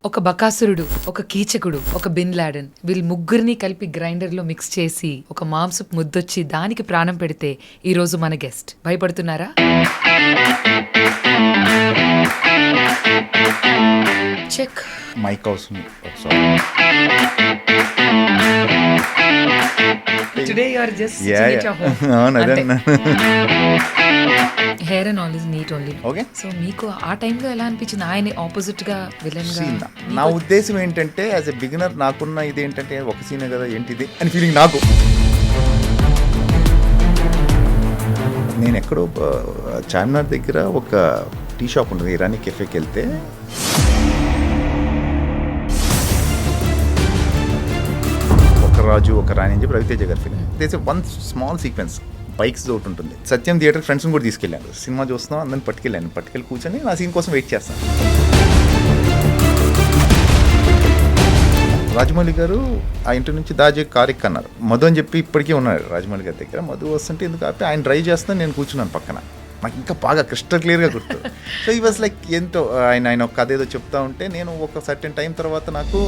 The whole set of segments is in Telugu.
ఒక బకాసురుడు, ఒక కీచకుడు, ఒక బిన్ లాడెన్ వీళ్ళు ముగ్గురిని కలిపి గ్రైండర్ లో మిక్స్ చేసి ఒక మాంసపు ముద్దొచ్చి దానికి ప్రాణం పెడితే ఈ రోజు మన గెస్ట్. భయపడుతున్నారా? చెక్ మైక్ అవసరం. Today you are just sitting at your home. Hair and all is neat only. Okay. So మీకు ఆ టైంలో ఎలా అనిపించింది? ఆయన ఆపోజిట్ గా విలన్ గా? నా ఉద్దేశం ఏంటంటే యాజ్ ఎ బిగినర్ నాకున్న ఇది ఏంటంటే ఒక సీనే కదా ఏంటిది అని ఫీలింగ్ నాకు. నేను ఎక్కడో చార్మినార్ దగ్గర ఒక టీ షాప్ ఉంటుంది, ఇరానీ కెఫేకి వెళ్తే ఒక రాజు ఒక రాణి అని చెప్పి రవితేజ గారి film. There's one small sequence bikes ఒకటి ఉంటుంది. సత్యం థియేటర్ ఫ్రెండ్స్ని కూడా తీసుకెళ్ళాను. సినిమా చూస్తున్నాం, అందరిని పట్టుకెళ్ళి కూర్చొని నా సీన్ కోసం వెయిట్ చేస్తాను. రాజమౌళి గారు ఆ ఇంటి నుంచి దాజే కారెక్ అన్నారు. మధు అని చెప్పి ఇప్పటికీ ఉన్నారు రాజమౌళి గారి దగ్గర. మధు వస్తుంటే ఎందుకు ఆపి ఆయన డ్రైవ్ చేస్తాను, నేను కూర్చున్నాను పక్కన. నాకు ఇంకా బాగా క్రిస్టల్ క్లియర్గా గుర్తు. సో ఈ వాజ్ లైక్ ఎంతో ఆయన ఒక కథ ఏదో చెప్తా ఉంటే నేను ఒక సర్టెన్ టైం తర్వాత నాకు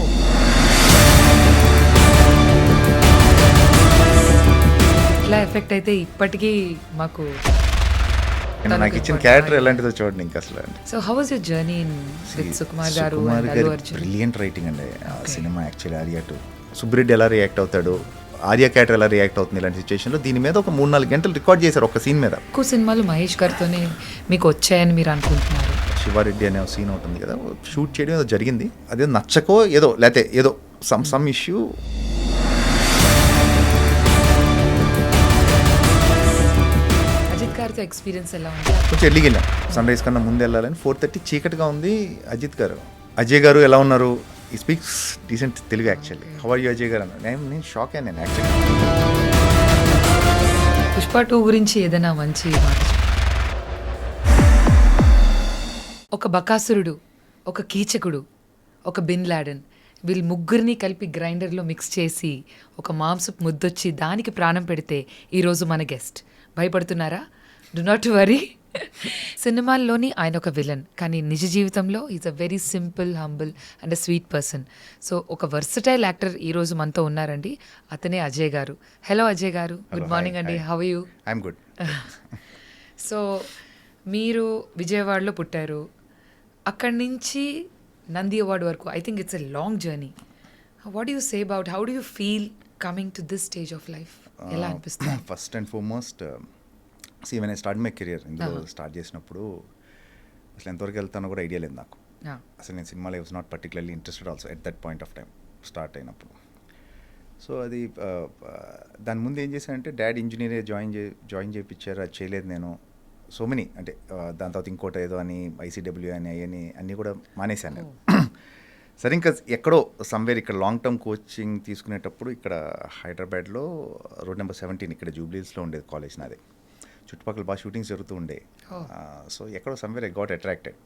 ఇట్లా ఎఫెక్ట్ అయితే ఇప్పటికీ మాకు నాకు ఇచ్చిన క్యారెక్టర్ ఎలాంటిదో చూడండి ఇంకా అసలు. So how was your journey with Sukumar గారు? బ్రిలియంట్ రైటింగ్ అండి ఆ cinema. Actually Arya to Subbireddy ఎలా రియాక్ట్ అవుతాడు, ఆర్య క్యారెక్టర్ ఎలా రియాక్ట్ అవుతుంది ఇలాంటి సిచ్యువేషన్లో, దీని మీద ఒక 3-4 గంటలు రికార్డ్ చేశారు ఒక సీన్ మీద. ఎక్కువ సినిమాలు మహేష్ గారితోనే మీకు వచ్చాయని మీరు అనుకుంటున్నారు? శివారెడ్డి అనే సీన్ అవుతుంది కదా, షూట్ చేయడం ఏదో జరిగింది, అదే నచ్చకో ఏదో లేకపోతే ఏదో సమ్ ఇష్యూ. గారితో ఎక్స్పీరియన్స్ ఎలా ఉంది? కొంచెం ఎర్లీకి వెళ్ళాం, సన్ రైజ్ కన్నా ముందు వెళ్ళాలని. 4:30 చీకటిగా ఉంది. అజిత్ గారు, అజయ్ గారు ఎలా ఉన్నారు, ఈ speaks decent Telugu actually. How are you Ajay garu అన్నారు. నేను షాక్ అయ్యాను యాక్చువల్లీ. పుష్ప 2 గురించి ఏదైనా మంచి మాట? ఒక బకాసురుడు, ఒక కీచకుడు, ఒక బిన్ లాడెన్ వీళ్ళు ముగ్గురిని కలిపి గ్రైండర్లో మిక్స్ చేసి ఒక మాంసపు ముద్దొచ్చి దానికి ప్రాణం పెడితే ఈరోజు మన గెస్ట్. భయపడుతున్నారా? Do not worry. సినిమాల్లోని ఆయన ఒక విలన్, కానీ నిజ జీవితంలో is a very simple, humble and a sweet person. So ఒక వర్సటైల్ యాక్టర్ ఈరోజు మనతో ఉన్నారండి, అతనే Ajay garu. Hello Ajay garu, good morning అండి. How are you? I'm good. So మీరు విజయవాడలో పుట్టారు, అక్కడి నుంచి నంది అవార్డు వరకు I think it's a long journey. What you say about how do you feel coming to this stage of life? ఎలా అనిపిస్తుంది? First and foremost when I start my career, ఇందులో స్టార్ట్ చేసినప్పుడు అసలు ఎంతవరకు వెళ్తానో కూడా ఐడియా లేదు నాకు. అసలు నేను సినిమాలో was not particularly interested also at that point of time start అయినప్పుడు. సో అది దాని ముందు ఏం చేశానంటే డాడీ ఇంజనీరే జాయిన్ చేయించారు, అది చేయలేదు నేను. సో మెనీ అంటే దాని తర్వాత ఇంకోటి ఏదో అని ICW అని అన్నీ కూడా మానేశాను నేను. సరే ఇంకా ఎక్కడో సమ్వేర్ ఇక్కడ లాంగ్ టర్మ్ కోచింగ్ తీసుకునేటప్పుడు ఇక్కడ హైదరాబాద్లో రోడ్ నెంబర్ 17 ఇక్కడ జూబ్లీహిల్స్లో ఉండేది కాలేజ్ నాది. చుట్టుపక్కల బాగా షూటింగ్స్ జరుగుతూ ఉండే. సో ఎక్కడో somewhere I got attracted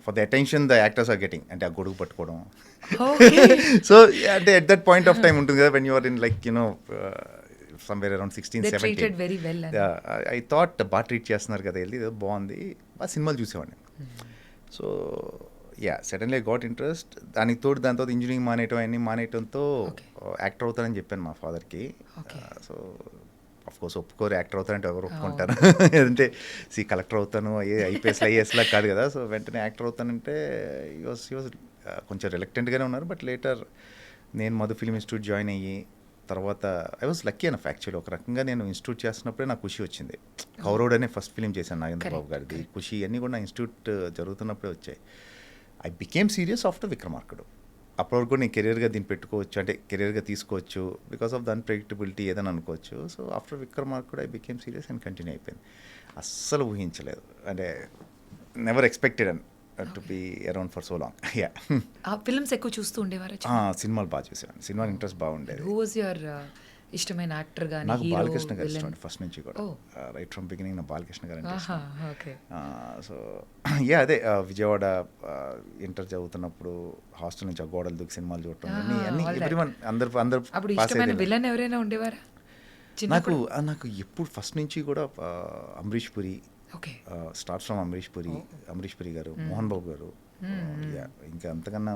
for the attention the actors are getting. అంటే ఆ గొడుగు పట్టుకోవడం. సో అంటే at that point of time ఉంటుంది కదా when you are in like you know somewhere around 16-17. I thought బాగా ట్రీట్ చేస్తున్నారు కదా, వెళ్ళి బాగుంది, బాగా సినిమాలు చూసేవాడిని. So suddenly got interest. దానికి తోడు దాని తర్వాత ఇంజనీరింగ్ మానేయటంతో యాక్టర్ అవుతానని చెప్పాను మా ఫాదర్కి. సో అఫ్కోర్స్ ఒప్పుకోరు, యాక్టర్ అవుతానంటే ఎవరు ఒప్పుకుంటారు? అంటే కలెక్టర్ అవుతాను, IPS-IAS కాదు కదా. సో వెంటనే యాక్టర్ అవుతానంటే ఈ వాజ్ కొంచెం రిలక్టెంట్గానే ఉన్నారు. బట్ లేటర్ నేను మధు ఫిల్మ్ ఇన్స్టిట్యూట్ జాయిన్ అయ్యి తర్వాత I was lucky enough actually. ఒక రకంగా నేను ఇన్స్టిట్యూట్ చేస్తున్నప్పుడే నాకు ఖుషి వచ్చింది. కౌరవుడు అనే ఫస్ట్ ఫిలిం చేశాను నాగేంద్రబాబు గారిది. ఖుషి అన్నీ కూడా నా ఇన్స్టిట్యూట్ జరుగుతున్నప్పుడే వచ్చాయి. ఐ బికేమ్ సీరియస్ ఆఫ్టర్ విక్రమార్కుడు. అప్పటి వరకు నేను కెరీర్గా దీన్ని పెట్టుకోవచ్చు, అంటే కెరీర్గా తీసుకోవచ్చు, బికాస్ ఆఫ్ ద అన్ప్రెడిక్టబిలిటీ ఏదని అనుకోవచ్చు. So after Vikramarkudu I became serious and continue అయిపోయింది. అస్సలు ఊహించలేదు, అంటే never expected to be around for so long. Films ఎక్కువ చూస్తూ ఉండేవారు? సినిమాలు బాగా చూసేవాడిని, సినిమా ఇంట్రెస్ట్ బాగుండేది. హూ వాజ్ యువర్ ఇష్టమైన యాక్టర్ గాని? నాకు బాలకృష్ణ గారు ఇష్టం ఫస్ట్ నుంచి కూడా. రైట్ ఫ్రమ్ బిగినింగ్ నా బాలకృష్ణ గారు అంటే ఇష్టం. సో అదే విజయవాడ ఇంటర్ చదువుతున్నప్పుడు హాస్టల్ నుంచి ఆ గోడలు దూకి సినిమాలు చూడటం అన్ని ఎవ్రీవన్ అందరు విలన్ ఎవరైనా ఉండేవారా? నాకు ఎప్పుడు ఫస్ట్ నుంచి కూడా అమరీష్ పురి, స్టార్ట్స్ ఫ్రమ్ అమరీష్ పురి గారు, మోహన్ బాబు గారు, ఇంకా అంతకన్నా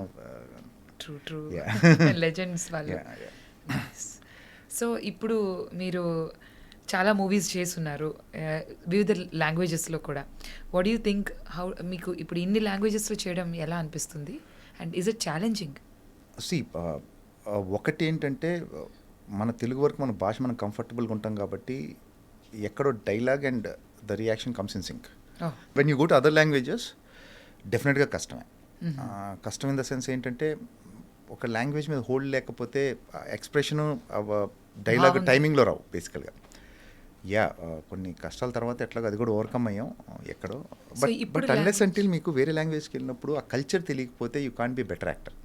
ట్రూ ట్రూ Yeah. లెజెండ్స్ వాళ్ళు. yeah, yeah. సో ఇప్పుడు మీరు చాలా మూవీస్ చేస్తున్నారు వివిధ లాంగ్వేజెస్లో కూడా. వాట్ యూ థింక్ హౌ మీకు ఇప్పుడు ఇన్ని లాంగ్వేజెస్లో చేయడం ఎలా అనిపిస్తుంది and is it challenging? See ఒకటి ఏంటంటే మన తెలుగు వరకు మన భాష మనం కంఫర్టబుల్గా ఉంటాం కాబట్టి ఎక్కడో dialogue and the reaction comes in sync. When you go to other languages డెఫినెట్గా కష్టమే. కష్టం ఇన్ ద సెన్స్ ఏంటంటే ఒక లాంగ్వేజ్ మీద హోల్డ్ లేకపోతే ఎక్స్ప్రెషను డైలాగ్ టైమింగ్లో రావు బేసికల్గా. కొన్ని కష్టాల తర్వాత ఎట్లాగో అది కూడా ఓవర్కమ్ అయ్యాం ఎక్కడో. బట్ అన్లెస్ అంటిల్ మీకు వేరే లాంగ్వేజ్కి వెళ్ళినప్పుడు ఆ కల్చర్ తెలియకపోతే you can't be better actor.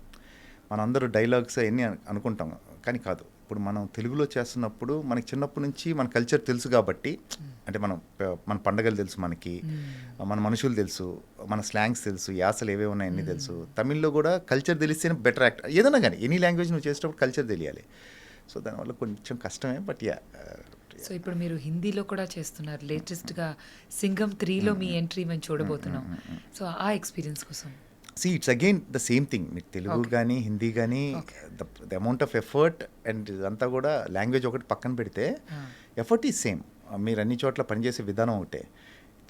మనం అందరూ డైలాగ్స్ అవన్నీ అనుకుంటాం కానీ కాదు. ఇప్పుడు మనం తెలుగులో చేస్తున్నప్పుడు మనకి చిన్నప్పటి నుంచి మన కల్చర్ తెలుసు కాబట్టి, అంటే మన పండగలు తెలుసు, మనకి మన మనుషులు తెలుసు, మన స్లాంగ్స్ తెలుసు, యాసలు ఏవే ఉన్నాయి అన్నీ తెలుసు. తమిళ్లో కూడా కల్చర్ తెలిస్తేనే బెటర్ యాక్టర్. ఏదైనా కానీ ఎనీ లాంగ్వేజ్ నువ్వు చేసేటప్పుడు కల్చర్ తెలియాలి. సో దానివల్ల కొంచెం కష్టమే. బట్ సో ఇప్పుడు మీరు హిందీలో కూడా చేస్తున్నారు. లేటెస్ట్గా సింగం 3లో మీ ఎంట్రీ మేము చూడబోతున్నాం. సో ఆ ఎక్స్పీరియన్స్ కోసం it's again the same thing. మీకు తెలుగు కానీ హిందీ కానీ the amount of effort and ఇదంతా కూడా లాంగ్వేజ్ ఒకటి పక్కన పెడితే ఎఫర్ట్ ఈజ్ సేమ్. మీరు అన్ని చోట్ల పనిచేసే విధానం ఒకటే.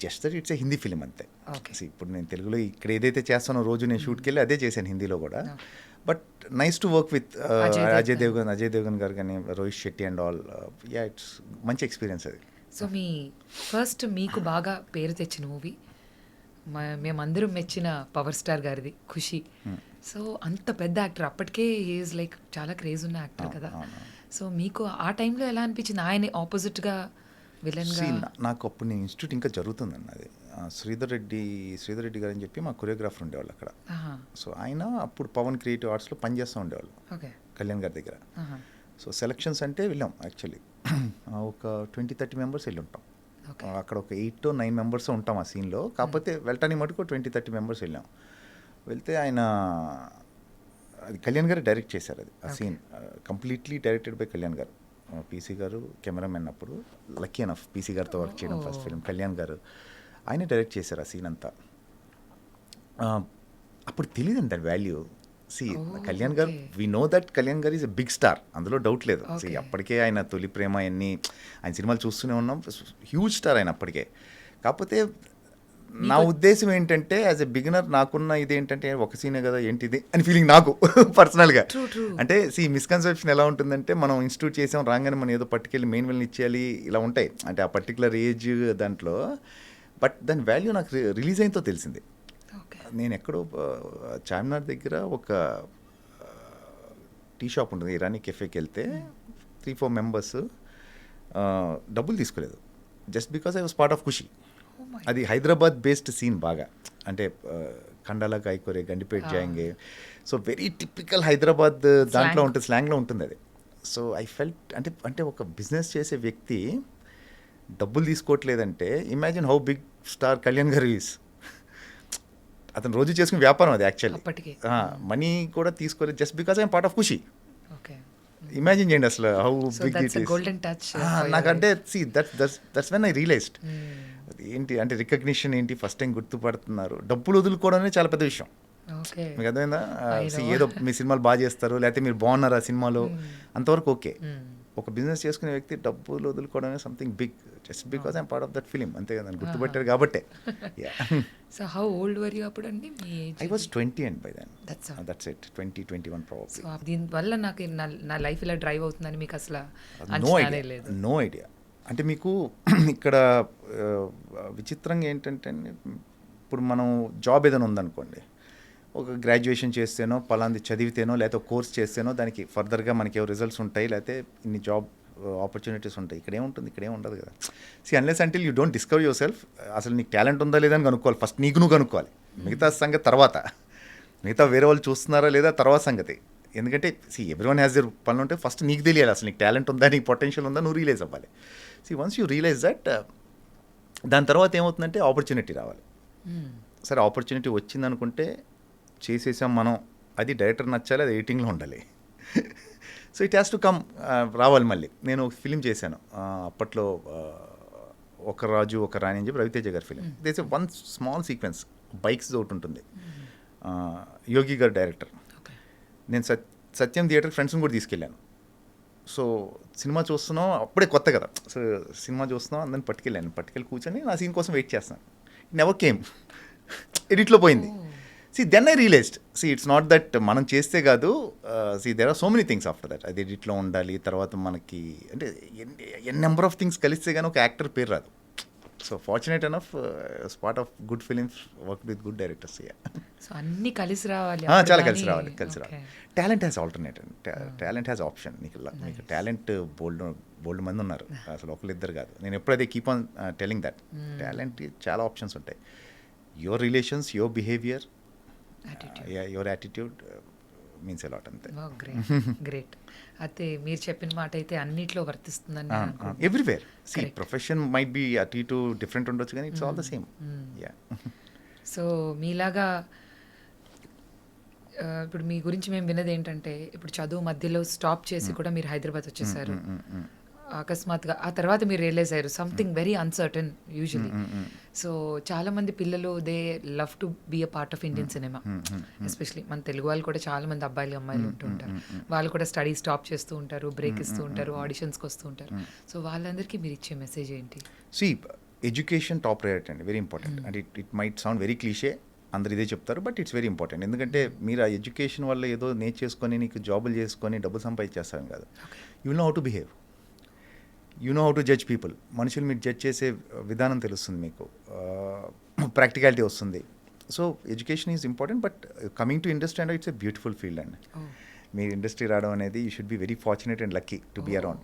Just that it's a Hindi film అంతే. ఇప్పుడు నేను తెలుగులో ఇక్కడ ఏదైతే చేస్తానో రోజు నేను షూట్కి వెళ్ళి అదే చేశాను హిందీలో కూడా. But nice to work with Ajay Devgan garu కానీ Rohit Shetty and all. It's మంచి ఎక్స్పీరియన్స్ అది. సో మీ ఫస్ట్ మీకు బాగా పేరు తెచ్చిన మూవీ మేమందరం మెచ్చిన పవర్ స్టార్ గారిది ఖుషి. సో అంత పెద్ద యాక్టర్, అప్పటికే ఈజ్ లైక్ చాలా క్రేజ్ ఉన్న యాక్టర్ కదా. సో మీకు ఆ టైంలో ఎలా అనిపించింది ఆయన ఆపోజిట్గా విలన్గా? నాకు అప్పుడు నేను ఇన్స్టిట్యూట్ ఇంకా జరుగుతుందండి అది. శ్రీధర్ రెడ్డి గారు అని చెప్పి మా కొరియోగ్రాఫర్ ఉండేవాళ్ళు అక్కడ. సో ఆయన అప్పుడు పవన్ క్రియేటివ్ ఆర్ట్స్లో పనిచేస్తూ ఉండేవాళ్ళు కళ్యాణ్ గారి దగ్గర. సో సెలక్షన్స్ అంటే వెళ్ళాం యాక్చువల్లీ. ఒక 20-30 మెంబర్స్ వెళ్ళి ఉంటాం అక్కడ. ఒక 8 to 9 మెంబర్స్ ఉంటాం ఆ సీన్లో. కాకపోతే వెళ్ళటానికి మటుకు 20-30 మెంబర్స్ వెళ్ళాం. వెళ్తే ఆయన అది కళ్యాణ్ గారు డైరెక్ట్ చేశారు అది. ఆ scene completely directed by Kalyan garu. PC garu cameraman. అప్పుడు లక్కీ ఎనఫ్ పీసీ గారితో వర్క్ చేయడం ఫస్ట్ ఫిల్మ్. కళ్యాణ్ గారు ఆయన డైరెక్ట్ చేశారు ఆ సీన్ అంతా. అప్పుడు తెలియదండి దాని వాల్యూ. కళ్యాణ్ గారు, వీ నో దట్ కళ్యాణ్ గారు ఈజ్ ఎ బిగ్ స్టార్, అందులో డౌట్ లేదు. అప్పటికే ఆయన తొలి ప్రేమ అన్నీ ఆయన సినిమాలు చూస్తూనే ఉన్నాం. హ్యూజ్ స్టార్ ఆయన అప్పటికే. కాకపోతే నా ఉద్దేశం ఏంటంటే యాజ్ ఎ బిగినర్ నాకున్న ఇదేంటంటే ఒక సీనే కదా ఏంటిది అని ఫీలింగ్ నాకు పర్సనల్గా. అంటే మిస్కన్సెప్షన్ ఎలా ఉంటుందంటే మనం ఇన్స్టిట్యూట్ చేసాం రాగానే మనం ఏదో పట్టుకెళ్ళి మెయిన్ విలన్ ఇచ్చేయాలి ఇలా ఉంటాయి. అంటే ఆ పర్టికులర్ ఏజ్ దాంట్లో. బట్ దాని వాల్యూ నాకు రిలీజ్ అయినతో తెలిసింది. నేను ఎక్కడో చార్మినార్ దగ్గర ఒక టీ షాప్ ఉంటుంది, ఇరానీ కెఫేకి వెళ్తే 3-4 మెంబర్స్ డబ్బులు తీసుకోలేదు. Just because I was part of Khushi. అది హైదరాబాద్ బేస్డ్ సీన్ బాగా. అంటే కండాలా కాయకూరే, గండిపేట్ జాయింగే. సో వెరీ టిపికల్ హైదరాబాద్ దాంట్లో ఉంటుంది, స్లాంగ్లో ఉంటుంది అది. సో ఐ ఫెల్ట్ అంటే ఒక బిజినెస్ చేసే వ్యక్తి డబ్బులు తీసుకోవట్లేదంటే imagine how big star Kalyan garu is. అతను రోజు చేసుకునే వ్యాపారం అది యాక్చువల్లీ. మనీ కూడా తీసుకోలేదు just because I'm part of Kushi. Imagine చేయండి అసలు హౌ బిగ్ ఇట్ ఈస్. నాకంటే దట్స్ వెన్ ఐ రియలైజ్డ్ ఏంటి అంటే రికగ్నిషన్ ఏంటి, ఫస్ట్ టైం గుర్తుపడుతున్నారు. డబ్బులు వదులుకోవడం చాలా పెద్ద విషయం. మీకు అర్థమైందా? ఏదో మీ సినిమాలు బాగా చేస్తారు లేకపోతే మీరు బాగున్నారు ఆ సినిమాలో, అంతవరకు ఓకే. ఒక బిజినెస్ చేసుకునే వ్యక్తి డబ్బులు వదులుకోవడం something big just because I'm part of that film. అంతే కదా, గుర్తుపెట్టారు కాబట్టే. So how old were you అప్పుడు అండి? I was 20 and by then that's it 20-21 probably. So దీనివల్ల నాకు నా లైఫ్ ఇలా డ్రైవ్ అవుతుందని మీకు అసలు నో ఐడియా. అంటే మీకు ఇక్కడ విచిత్రంగా ఏంటంటే ఇప్పుడు మనం జాబ్ ఏదైనా ఉందనుకోండి, ఒక గ్రాడ్యుయేషన్ చేస్తేనో పలాంది చదివితేనో లేకపోతే కోర్స్ చేస్తేనో దానికి ఫర్దర్గా మనకి ఏవో రిజల్ట్స్ ఉంటాయి లేకపోతే ఇన్ని జాబ్ ఆపర్చునిటీస్ ఉంటాయి. ఇక్కడ ఏముంటుంది, ఇక్కడ ఏముండదు కదా. Unless until you don't discover your self. అసలు నీకు టాలెంట్ ఉందా లేదా అని కనుక్కోవాలి ఫస్ట్. నీకు నువ్వు కనుక్కోవాలి. మిగతా సంగతి తర్వాత, మిగతా వేరే వాళ్ళు చూస్తున్నారా లేదా తర్వాత సంగతి. ఎందుకంటే ఎవ్రీవన్ హ్యాస్ దేర్ పనులు ఉంటే ఫస్ట్ నీకు తెలియాలి అసలు నీకు టాలెంట్ ఉందా, నీకు పొటెన్షియల్ ఉందా, నువ్వు రియలైజ్ అవ్వాలి. వన్స్ యూ రియలైజ్ దట్, దాని తర్వాత ఏమవుతుందంటే ఆపర్చునిటీ రావాలి. సరే ఆపర్చునిటీ వచ్చిందనుకుంటే చేసేసాం మనం, అది డైరెక్టర్ నచ్చాలి, అది ఎడిటింగ్లో ఉండాలి. So it has to come, రావాలి. మళ్ళీ నేను ఒక ఫిలిం చేశాను అప్పట్లో, ఒక రాజు ఒక రాణి అని చెప్పి రవితేజ గారి film. There's one small sequence bikes ఒకటి ఉంటుంది. యోగి గారు డైరెక్టర్. ఓకే. నేను సత్యం థియేటర్ ఫ్రెండ్స్ని కూడా తీసుకెళ్ళాను. సో సినిమా చూస్తున్నాం, అప్పుడే కొత్త కదా, సో సినిమా చూస్తున్నాం, అందరిని పట్టుకెళ్ళి కూర్చొని నా సీన్ కోసం వెయిట్ చేస్తాను. నెవర్ కేమ్, ఎడిట్లో పోయింది. Then I realised, it's not that మనం చేస్తే కాదు, there are so many things after that. అది ఎడిట్లో ఉండాలి, తర్వాత మనకి అంటే నెంబర్ ఆఫ్ థింగ్స్ కలిస్తే కానీ ఒక యాక్టర్ పేరు రాదు. So fortunate enough spot of good films, work with good directors. So అన్నీ కలిసి రావాలి. చాలా కలిసి రావాలి. Talent has alternate, talent has option. మీకు టాలెంట్ బోల్డ్ మంది ఉన్నారు, అసలు ఒకళ్ళిద్దరు కాదు. నేను ఎప్పుడైతే keep on telling that talent చాలా ఆప్షన్స్ ఉంటాయి. Your relations, your behaviour, your attitude means a lot. అంతే. గ్రేట్. అయితే మీరు చెప్పిన మాట అయితే అన్నిట్లో వర్తిస్తుందని ఎవ్రీవేర్. ప్రొఫెషన్ మైట్ బి అటు ఇటు డిఫరెంట్ ఉండొచ్చు, కానీ it's all the same. So మీలాగా ఇప్పుడు మీ గురించి మేము విన్నది ఏంటంటే, ఇప్పుడు చదువు మధ్యలో స్టాప్ చేసి కూడా మీరు హైదరాబాద్ వచ్చేసారు అకస్మాత్తుగా. ఆ తర్వాత మీరు రియలైజ్ అయ్యారు something very uncertain usually. So చాలా మంది పిల్లలు they love to be a part of Indian cinema, especially మన తెలుగు వాళ్ళు కూడా చాలా మంది అబ్బాయిలు అమ్మాయిలు ఉంటూ ఉంటారు. వాళ్ళు కూడా స్టడీ స్టాప్ చేస్తూ ఉంటారు, బ్రేక్ ఇస్తూ ఉంటారు, ఆడిషన్స్కి వస్తూ ఉంటారు. సో వాళ్ళందరికీ మీరు ఇచ్చే మెసేజ్ ఏంటి? ఎడ్యుకేషన్ టాప్ ప్రయారిటీ అండి, వెరీ ఇంపార్టెంట్. అంటే it might sound very cliche, అందరు ఇదే చెప్తారు, బట్ ఇట్స్ వెరీ ఇంపార్టెంట్. ఎందుకంటే మీరు ఆ ఎడ్యుకేషన్ వల్ల ఏదో నేర్చేసుకొని నీకు జాబులు చేసుకొని డబ్బులు సంపాదించేస్తాను కాదు. You will know how to behave, you know how to judge people. మనుషులు మీరు జడ్జ్ చేసే విధానం తెలుస్తుంది, మీకు ప్రాక్టికాలిటీ వస్తుంది. So education is important. But coming to industry and it's a beautiful field అండి. మీరు ఇండస్ట్రీ రావడం అనేది you should be very fortunate and lucky to be around.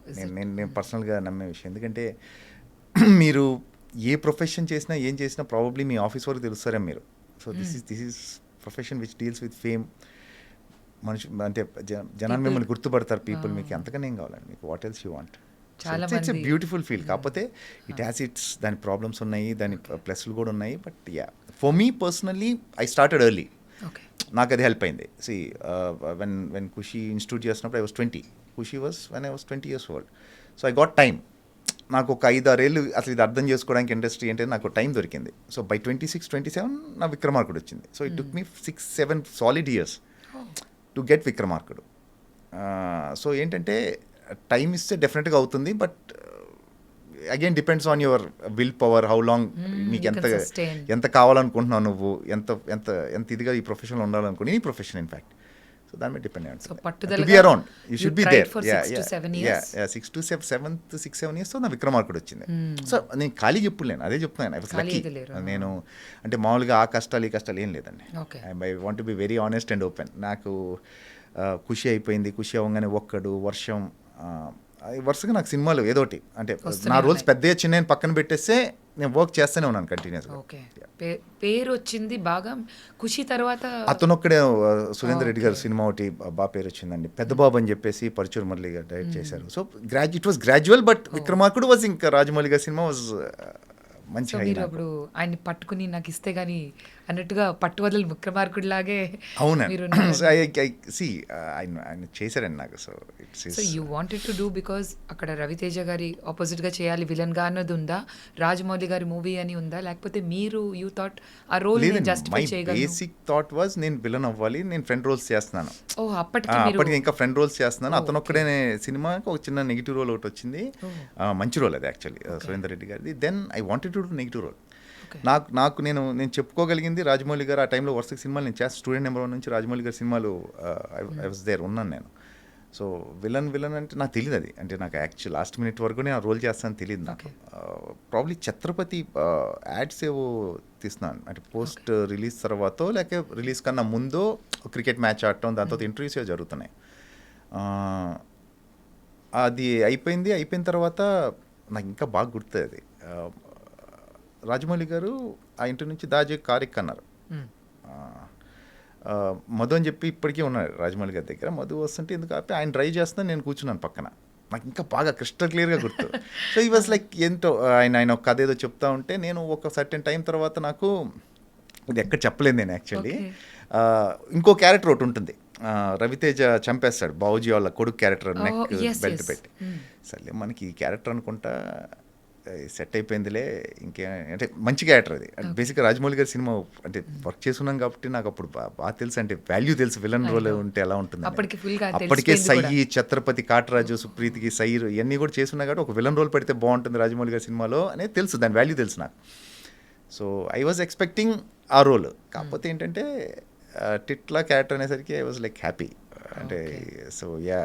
నేను పర్సనల్గా నమ్మే విషయం. ఎందుకంటే మీరు ఏ ప్రొఫెషన్ చేసినా ఏం చేసినా ప్రాబబ్లీ మీ ఆఫీస్ వరకు తెలుస్తారే మీరు. So this is profession which deals with fame. మనిషి అంటే జనాన్ని మిమ్మల్ని గుర్తుపడతారు పీపుల్. మీకు ఎంతకన్నా ఏం కావాలండి, మీకు what else you want. It's a beautiful feel. కాకపోతే ఇట్ హ్యాస్ ఇట్స్ దాని ప్రాబ్లమ్స్ ఉన్నాయి, దాని ప్లస్లు కూడా ఉన్నాయి. But for me personally I started early. నాకు అది హెల్ప్ అయింది. వెన్ ఖుషి ఇన్స్టిట్యూట్ చేసినప్పుడు I was 20, Kushi was when I was 20 years old. So I got time. నాకు ఒక 5-6 ఏళ్ళు అసలు ఇది అర్థం చేసుకోవడానికి ఇండస్ట్రీ ఏంటంటే నాకు టైం దొరికింది. సో బై 26-27 నా విక్రమార్కుడు వచ్చింది. So it took me 6-7 solid years to get Vikramarkudu. So ఏంటంటే టైం ఇస్తే డెఫినెట్గా అవుతుంది, but again depends on your will power, how long నీకు ఎంత కావాలనుకుంటున్నావు, నువ్వు ఎంత ఇదిగా ఈ ప్రొఫెషన్లో ఉండాలనుకుని, ఈ ప్రొఫెషన్ ఇన్ఫ్యాక్ట్. సో దాని మీద డిపెండ్ అయ్యాను. Be around, you should be there. 6-7 years నా విక్రమార్కుడు వచ్చింది. సో నేను ఖాళీగా ఎప్పుడు లేను, అదే చెప్తున్నాను. I was lucky. నేను అంటే మామూలుగా ఆ కష్టాలు ఈ కష్టాలు ఏం లేదండి. I want to be very honest and open. నాకు ఖుషి అయిపోయింది. ఖుషి అవ్వగానే ఒక్కడు వర్షం, వరుసగా నాకు సినిమాలు ఏదోటి అంటే నా రోల్స్ పెద్ద చిన్న పక్కన పెట్టేస్తే నేను వర్క్ చేస్తూనే ఉన్నాను కంటిన్యూస్గా. పేరు వచ్చింది బాగా ఖుషి తర్వాత. అతనొక్కడే సురేందర్ రెడ్డి గారు సినిమా ఒకటి బాగా పేరు వచ్చిందండి, పెద్ద బాబు అని చెప్పేసి పరచూరు మురళి గారు డైరెక్ట్ చేశారు. So it was gradual, but Vikramarkudu was ఇంకా రాజమౌళి గారి సినిమా వాజ్ మంచి. మీరు అప్పుడు ఆయన్ని పట్టుకుని నాకు ఇస్తే గానీ అన్నట్టుగా పట్టువదలు విక్రమార్కుడు లాగే. అవునండి, ఆయన చేశారండి నాకు. So you wanted to do because అక్కడ రవితేజ గారి ఆపోజిట్ గా చేయాలి విలన్ గా అన్నది ఉందా, రాజమౌళి గారి మూవీ అని ఉందా, లేకపోతే మీరు యూ థాట్ ఆ రోల్ జస్టిఫై చేయగలరు? బేసిక్ థాట్ వాజ్ నేను విలన్ అవ్వాలి, నేను ఫ్రెండ్ రోల్స్ చేస్తున్నాను. అప్పటికి ఇంకా ఫ్రెండ్ రోల్స్ చేస్తున్నాను. అతను ఒక్కడే సినిమాకి ఒక చిన్న నెగిటివ్ రోల్ ఒకటి వచ్చింది, మంచి రోల్ అది యాక్చువల్లీ సురేందర్ రెడ్డి గారిది. Then I wanted to do negative role. నాకు నేను చెప్పుకోగలిగింది రాజమౌళి గారు ఆ టైంలో వరుస సినిమాలు నేను చేస్తాను. స్టూడెంట్ నెంబర్ 1 నుంచి రాజమౌళి గారి సినిమాలు ఐ వాజ్ దేర్, ఉన్నాను నేను. సో విలన్ అంటే నాకు తెలియదు అది, అంటే నాకు యాక్చువల్ లాస్ట్ మినిట్ వరకు నేను ఆ రోల్ చేస్తానని తెలియదు నాకు. ప్రాబ్లీ ఛత్రపతి యాడ్స్ ఏవో తీస్తున్నాను, అంటే పోస్ట్ రిలీజ్ తర్వాత లేక రిలీజ్ కన్నా ముందో క్రికెట్ మ్యాచ్ ఆడటం, దాని తర్వాత ఇంటర్వ్యూస్ జరుగుతున్నాయి. అది అయిపోయిన తర్వాత నాకు ఇంకా బాగా గుర్తుంది అది. రాజమౌళి గారు ఆ ఇంటి నుంచి దాజే కారెక్ అన్నారు. మధు అని చెప్పి ఇప్పటికీ ఉన్నారు రాజమౌళి గారి దగ్గర. మధు వస్తుంటే ఎందుకు ఆపి ఆయన డ్రైవ్ చేస్తున్నా, నేను కూర్చున్నాను పక్కన. నాకు ఇంకా బాగా క్రిస్టల్ క్లియర్గా గుర్తు. సో ఈ వాజ్ లైక్ ఏంటో ఆయన ఒక కథ ఏదో చెప్తా ఉంటే నేను ఒక సర్టెన్ టైం తర్వాత నాకు ఇది ఎక్కడ చెప్పలేదు నేను యాక్చువల్లీ. ఇంకో క్యారెక్టర్ ఒకటి ఉంటుంది, రవితేజ చంపేస్తాడు బావుజీ వాళ్ళ కొడుకు క్యారెక్టర్, నెక్ బెల్ట్ పెట్టి. సరే మనకి ఈ క్యారెక్టర్ అనుకుంటా సెట్ అయిపోయిందిలే ఇంకే అంటే మంచి క్యారెక్టర్ అది బేసిక్గా రాజమౌళి గారి సినిమా అంటే వర్క్ చేసుకున్నాం కాబట్టి నాకు అప్పుడు బాగా తెలుసు అంటే వాల్యూ తెలుసు విలన్ రోల్ ఉంటే ఎలా ఉంటుంది అప్పటికి full గా అప్పటికే తెలిసిపోయింది సయ్యి ఛత్రపతి కాటరాజు సుప్రీతికి సయ్యి ఇవన్నీ కూడా చేసుకున్నా కాబట్టి ఒక విలన్ రోల్ పెడితే బాగుంటుంది రాజమౌళి గారి సినిమాలో అనేది తెలుసు దాని వాల్యూ తెలుసు నాకు సో ఐ వాజ్ ఎక్స్పెక్టింగ్ ఆ రోల్ కాకపోతే ఏంటంటే టిట్లా క్యారెక్టర్ అనేసరికి ఐ వాజ్ లైక్ హ్యాపీ అంటే సో యా